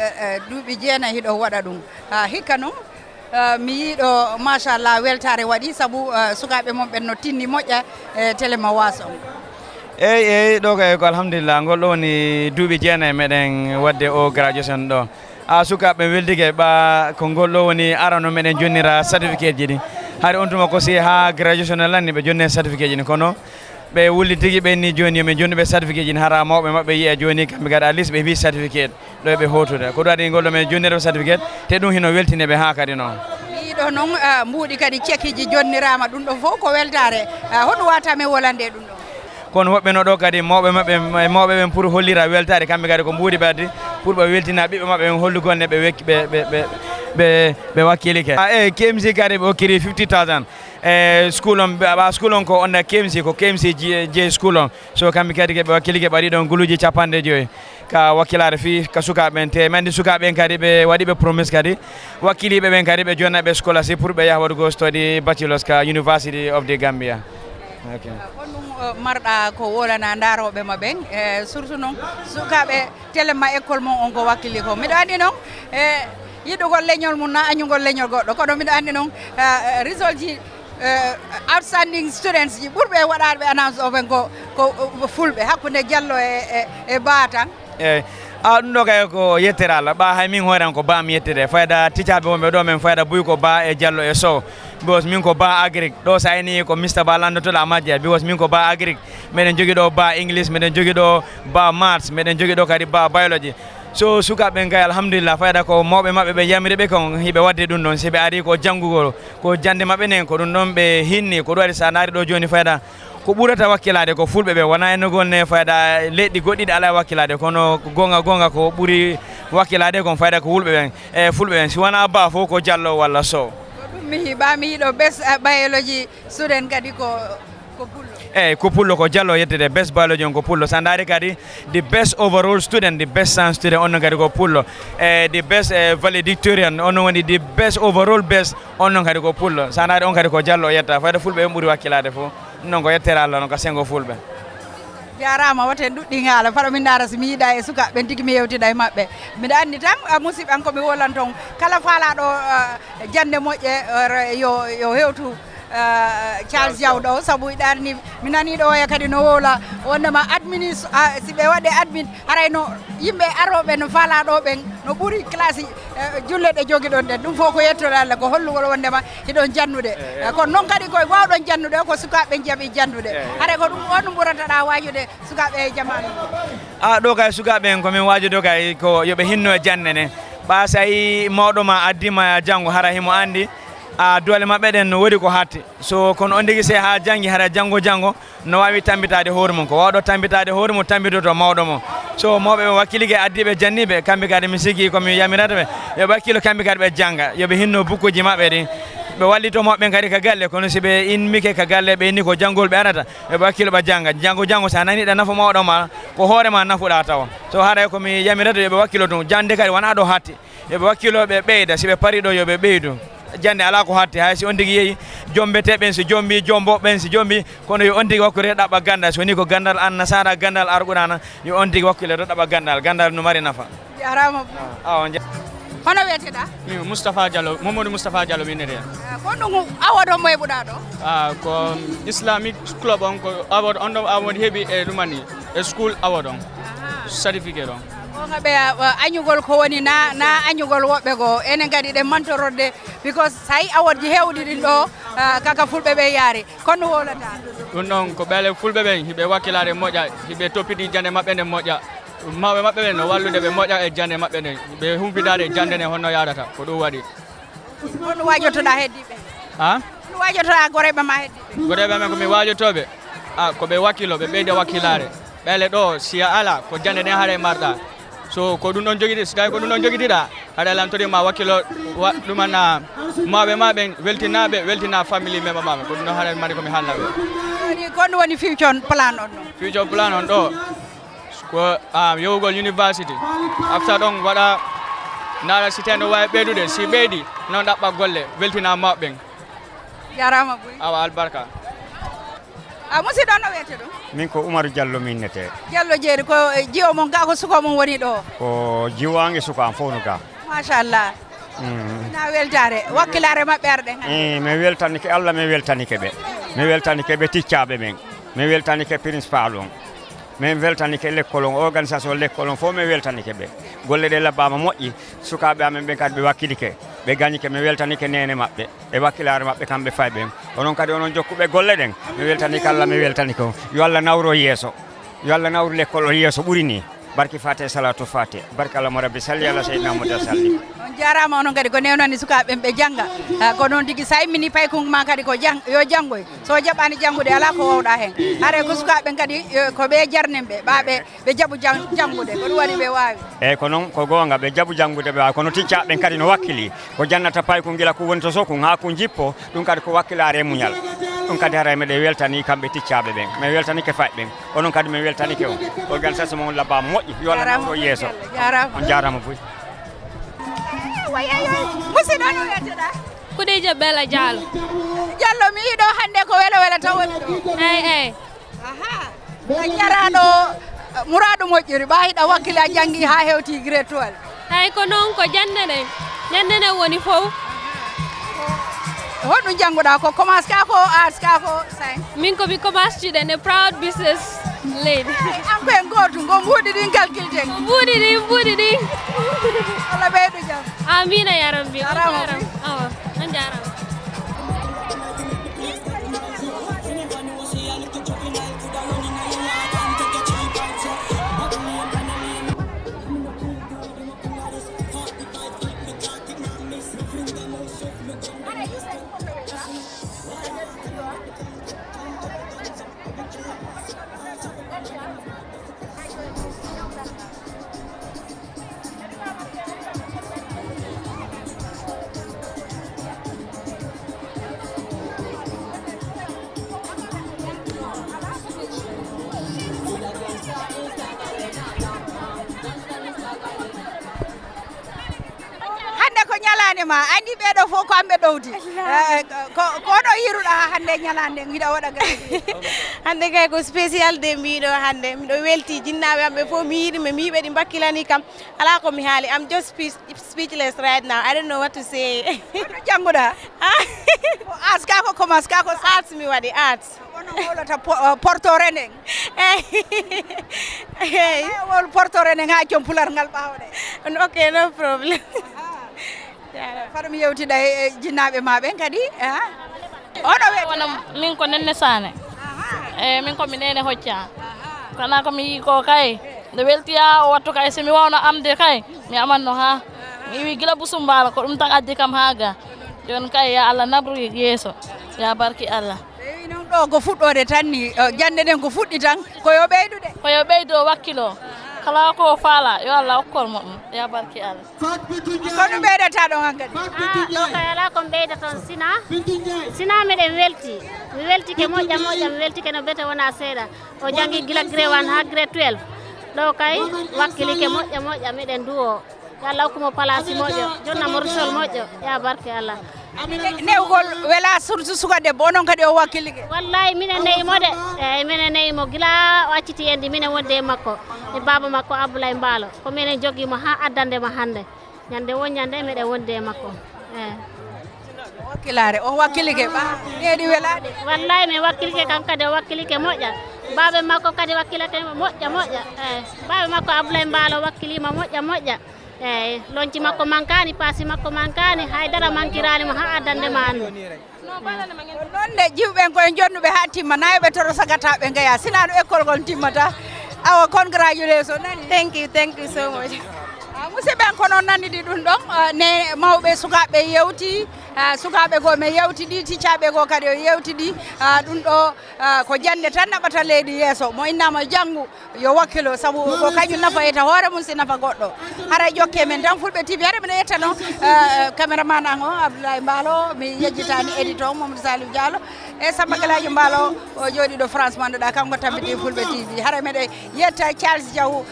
duuɓi 9 hiɗo waɗa ɗum hikka noon mi yiiɗo machallah weltare waɗi saabu sukaɓe mon ɓen no tinni moƴƴa e téléma was on eyyi ɗo kay ko alhamdulillah ngol ɗo woni duuɓi 9 meɗen wadde o graduation ɗo sukaɓe weldike ɓa ko ngol ɗo woni arano meɗen jonnira certificate ji ɗi haade on tuma ko si ha graduation lanni ɓe jonne certificate ji ɗi kono ɓe wulli tigui ɓe ni joni yomin jonnuɓe certificate ji ɗi hara mawɓe mabɓe yiya joni kamɓe kadi at least ɓe wi certificate ɗo eɓe hotude ko ɗum adi ngol ɗo men jonnirɓe certificate te ɗum hino weltineɓe ha kadi noon ɗiɗo noon mbuuɗi kadi cekkiji jonnirama ɗum ɗo fof ko weltare hoɗum wata men wolande ɗum ɗo kono woɓɓe no ɗo kadi mawɓe mawɓe ɓen pour hollira weltare kamɓe kadi ko mbuuɗi ɓe addi pour ɓe weltina ɓiɓɓe mabɓe ɓen hollugonne ɓe wakkilike eyyi KMC kadi ɓe hokkiri 50,000 school on ɓa school on ko onda KMC ko KMC je school on so kamɓe kadi ɓe wakkilike ɓe waɗi ɗon guluji 50 ka wakkilare fi ka sukaɓe ɓen te mandi sukaɓe ɓen kadi ɓe waɗi ɓe promise kadi wakkiliɓe ɓen kadi ɓe jonnaɓe scholarship pour ɓe yaha waɗugo study bachelors ka University of the Gambia. Okay. Marɗa ko wolana daroɓe ma ɓen surtout noon sukaɓe téléma école mon on ko wakkili ko miɗo andi noon yiɗugol leñol mum na añugol leñol goɗɗo kono miɗo andi noon result ji outstanding students ji ɓurɓe waɗaɓe annonce o ɓen ko fulɓe hakkude Diallo e Batan eyyi ɗum ɗo kay ko yettere Allah ɓa hay min hoore an ko ba mi yettede fayda ticaɓe wonɓe ɗo men fayda buy ko ba e Diallo e Sow because min ko ba agric ɗo sa ini ko Mr Ba landotoɗo Amadja because min ko ba agric meɗen jogui ɗo ba English meɗen jogui ɗo ba maths meɗen jogui ɗo kadi ba biology so sukaɓe kay alhamdulillah fayda ko mawɓe mabɓe ɓe yamiri ɓe kon hiɓe wadde ɗum ɗon siɓe ari ko janggugol ko jande mabɓe nen ko ɗum ɗon ɓe hinni ko ɗum waɗi sa naari ɗo joni fayda ko ɓurata wakkilade ko fulɓe ɓe wona ennogol ne fayda leɗɗi goɗɗiɗi ala wakkilade kono gonga ko ɓuuri wakkilade kon fayda ko fulɓe ɓen e fulɓe ɓen si wona ba fof ko Diallo walla Sow mi hiiɓa mi yiiɗo best biology student kadi ko pullo eyyi ko pullo ko Diallo yettede best biology on ko pullo sa daari kadi the best overall student the best science student on non kadi ko pullo the best valedictorian on non woni the best overall best on non kadi ko pullo sa daari on kadi ko Diallo yetta fayda fulɓe ɓen ɓuuri wakkilade fof non ko yettere Allah noon ko sengo fulɓe jarama woten ɗuɗɗi haala faɗo min dara somi yiiɗa e sukaɓe tigui mi yewtida e mabɓe mbiɗa andi tan musidɓe an komi wollan toon kala faalaɗo jande moƴƴe yo hewtu Charles Diaw ɗo saabu ɗarni mi nani ɗo e kadi no wowla wondema admin siɓe waɗe admin harayno yimɓe aroɓe no faalaɗo ɓen no ɓuuri classe julle ɗe jogui ɗon ɗen ɗum fof ko yettode Allah ko hollugol wondema hiɗon jannude kono noon kadi koye wawɗon jannude ko sukaɓe jaaɓi jannude haray ko ɗum on ɗum ɓurataɗa wajude sukaɓe e jamanu ɗo kay sukaɓe en komin wajude kay ko yooɓe hinno e jande ne ɓa sa yi mawɗoma addima janggo hara himo andi doole mabɓe ɗen no woodi ko hatti so kono on tigui se ha janggi hara janggo no wawi tambitade hoore mum ko wawɗo tambitade hoore mum tambitoto mawɗo mo so mawɓe ɓe wakkilike addiɓe janniɓe kamɓe kadi mi sigui komi yamirata ɓe yoɓe hakkilo kamɓe kadi ɓe jangga yoɓe hinno bukkuji mabɓe ɗi ɓe wallito mawɓe kadi ka galle kono si ɓe immike ka galle ɓe inni ko janggol ɓe arata yoɓe hakkilo ɓe jangga janggo sa naniɗa nafa mawɗo ma ko hoorema nafuɗa tawa so haray komi yamirata yoɓe wakkilo ɗum jande kadi wona ɗo hatti yoɓe wakkilo ɓe ɓeyda siɓe paari ɗo yoɓe ɓeydu jande ala ko hatte hay si on tigi yeyi jombete ben si jombi jombo ben si jombi kono yo on tigi wakkure daba gandal so ni ko gandal an nasara gandal argudana yo on tigi wakkule do daba gandal no mari nafa jarama hono weteda mi Mustafa Diallo Mamadou Mustafa Diallo mi nede ko ɗum awodo moyɓuɗa ɗo ko Islamic club on ko award on ɗo award heeɓi e ɗumani e school award on certificate on ongaɓe añugol ko woni na añugol woɓɓe go enen kadi ɗe mantorode because so tawi award ji hewɗi ɗin ɗo kaka fulɓe ɓe yaari kono wolata ɗum ɗon ko ɓeele fulɓe ɓen hiɓe wakkilade moƴƴa hiɓe toppiti jande maɓɓe nde moƴƴa mawɓe maɓɓe ɓen no wallude ɓe moƴƴa e jande maɓɓe nde ɓe humpitade jande nde honno yarata ko ɗum waɗi honno wajotoɗa heddiɓe no wajotoɗa goreɓe ma heddiɓe goreɓe men komi wajotoɓe ko ɓe wakkilo ɓe ɓeyda wakkilare ɓeele ɗo siya ala ko jande nde haare marɗa so ko ɗum ɗon joguiɗi so tawi ko ɗum ɗon joguiɗiɗa haɗa lamtorima wakkilo ɗumanna mawɓe ma ɓen weltinaɓe weltina famille memba maɓe ko ɗum ɗon haɗa mari komi haalnaɓe ko ɗum woni future plan on ɗo future plan on ɗo ko yowugol university afta ɗon waɗa naɗa si tawi no wawi ɓeydude si ɓeydi noon ɗaɓɓa golle weltina mawɓe ɓen jarama boy awa albarka musidɗo no wiyete ɗum min ko Umaru Diallo min nete Diallo jeeri ko jiwo mon ga ko suko mon woni ɗo ko jiwange suka am fof no ga machallah na weltare wakkilare maɓɓe arɗen mi weltanike Allah mi weltanike ɓe ticcaɓe men mi weltanike principal on min weltanike l'école on organisation l'école on fof mi weltanike ɓe golle ɗe labbama moƴƴi sukaɓe amen ɓen kadi ɓe wakkilike ɓe gañike mi weltanike nene maɓɓe e wakkilare maɓɓe kamɓe fay ɓen onon kadi onon jokkuɓe golle ɗen mi weltanike Allah mi weltanike on yo Allah nawro yeeso yo Allah nawru l'école o yeeso ɓuuri ni barki fate salatu fate barki Allah mo rabbi salli ala seydina Muhammad salli on jarama onon kadi ko newnani sukaɓe ɓe jangga ko noon tigui sa immini paykum ma kadi ko yo janggoy so jaɓani janggude ala ko wowɗa hen haare ko sukaɓe kadi ko ɓe jarnen ɓe ɓaɓe ɓe jaaɓu janggude ko ɗum waɗi ɓe wawi eyyi ko noon ko gonga ɓe jaaɓu janggude ɓe wawi kono ticcaɓe kadi no wakkili ko jannata paykum guila ko woni to sokkum ha ko jippo ɗum kadi ko wakkilare muñal ɗum kadi haray meɗe weltani kamɓe ticcaɓe ɓen mi weltanike fay ɓen onon kadi mi weltanike on organisation mon labbama moƴƴi yo Allah nawro yeeso on jarama boy musidɗo no wiyeteɗa Kudijo Bella Diallo Diallo mi yiiɗo hande ko wele taw woni ɗo eyyi a jaraɗo muraɗo moƴƴiri ɓayiɗa wakkile a janggi ha hewti grade 12 eyyi ko noon ko jande ɗen woni fof hoɗum jangguɗa ko commerce ka ko arts ka ko science min komi commerce student e proud business lady an ko en goto ngo mbuuɗi ɗin calculté mbuuɗi ɗin Allah ɓeydo jam amina ya rabbi jarama awa on jarama ma andi ɓeɗo fof ko amɓe ɗowdi koɗo yiruɗa hande ñalande giɗa waɗa gadi hande kay ko spécial de mbiɗo hande miɗo welti jinnaɓe amɓe fof mi yiɗiɓe mi yiɓe ɗi bakkilani kam ala ko mi haali am just speechless right now I don't know what to say kono jangguɗa arts ka ko commerce ka ko arts mi waɗi arts ono wolata portore nden eyyi wol portore nden ha joom pular ngal ɓawɗe ok no problem faɗum yewtiɗa e jinnaɓe ma ɓen kadi oɗo weɗi min ko Nenne Sane min komi Nene Hocca kana komi yi ko kay nde weltiya o wattu kay somi wawno amde kay mi amanno ha mi wi gila Busumbala ko ɗum tan addi kam ha ga joni kay ya Allah nabru yeeso ya barki Allah ɓewi noon ɗo ko fuɗɗode tan ni jande ɗen ko fuɗɗi tan koyo ɓeydude koyo ɓeydo wakkilo kala ko faala yo Allah hokkol mo ɗum ya barki Allah ko ɗum ɓeydata ɗon hankadi ɗo kay ala komi ɓeyda toon sina meɗen welti mi weltike moƴƴa mi weltike no bete wona seeɗa o jangi gila grade 1 ha grade 12 ɗo kay wakkilike moƴƴa meɗen duwo yo Allah hokkumo place moƴƴo jonnamo rusol moƴƴo ya barke Allah newgol wela surtout suka debbo onon kadi o wakkilike wallahi minen neyimo de eyyi minen neyimo gila o acciti endi minen wonde e makko e baba makko Abdoulaye Mbaalo ko minen joguimo ha addandemo hande ñande wonñande meɗen wonde e makko wakkilare o wakkilike ɓa ɗeeɗi welade wallahi mi wakkilike kam kadi o wakkilike moƴƴa babe makko kadi wakkilake moƴƴa moƴƴa eyyi babe makko Abdoulaye Mbaalo wakkilima moƴƴa moƴƴa eyyi lonci makko mankani paasi makko mankani haydara mankiranimo ha addandema hande noon de jiwɓen koye jonnuɓe ha timma nayoɓe toro sagataɓe gaya sinano école gon timmata awa congratulation nani thank you so much musidɓen ko noon nannidi ɗum ɗon ne mawɓe sukaɓe yewti sukaɓe go men yewtiɗi ticcaɓe go kadi o yewtiɗi ɗum ɗo ko jande tan naɓata leydi yesso mo innama janggu yo wakkilo saabu ko kañum nafa yeta hoore mum si nafa goɗɗo haray jokke men tan Fulbe TV hade mbiɗa yetta noon caméraman an o Abdoulaye Mbaalo mi yejjitani éditeur Mamadou Salif Diallo e Samba Galadio Mbaalo o jooɗi ɗo France manduɗa kanko tampiti Fulbe TV haray meɗe yetta Charles Diaw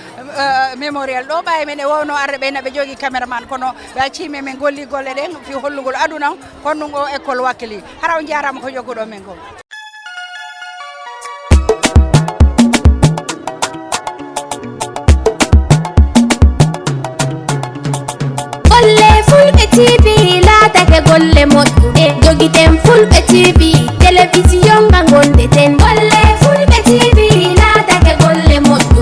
mémorial ɗo ɓawi men e wowno arde ɓe naɓe jogui caméraman kono ɓe accimi men golli golle ɗen fi hollugol aduna kono ɗum o école wakkili haraw jarama ko jokkuɗo men ko golle Fulbe TV laatake golle moƴƴuɗe jogiten Fulbe TV télévision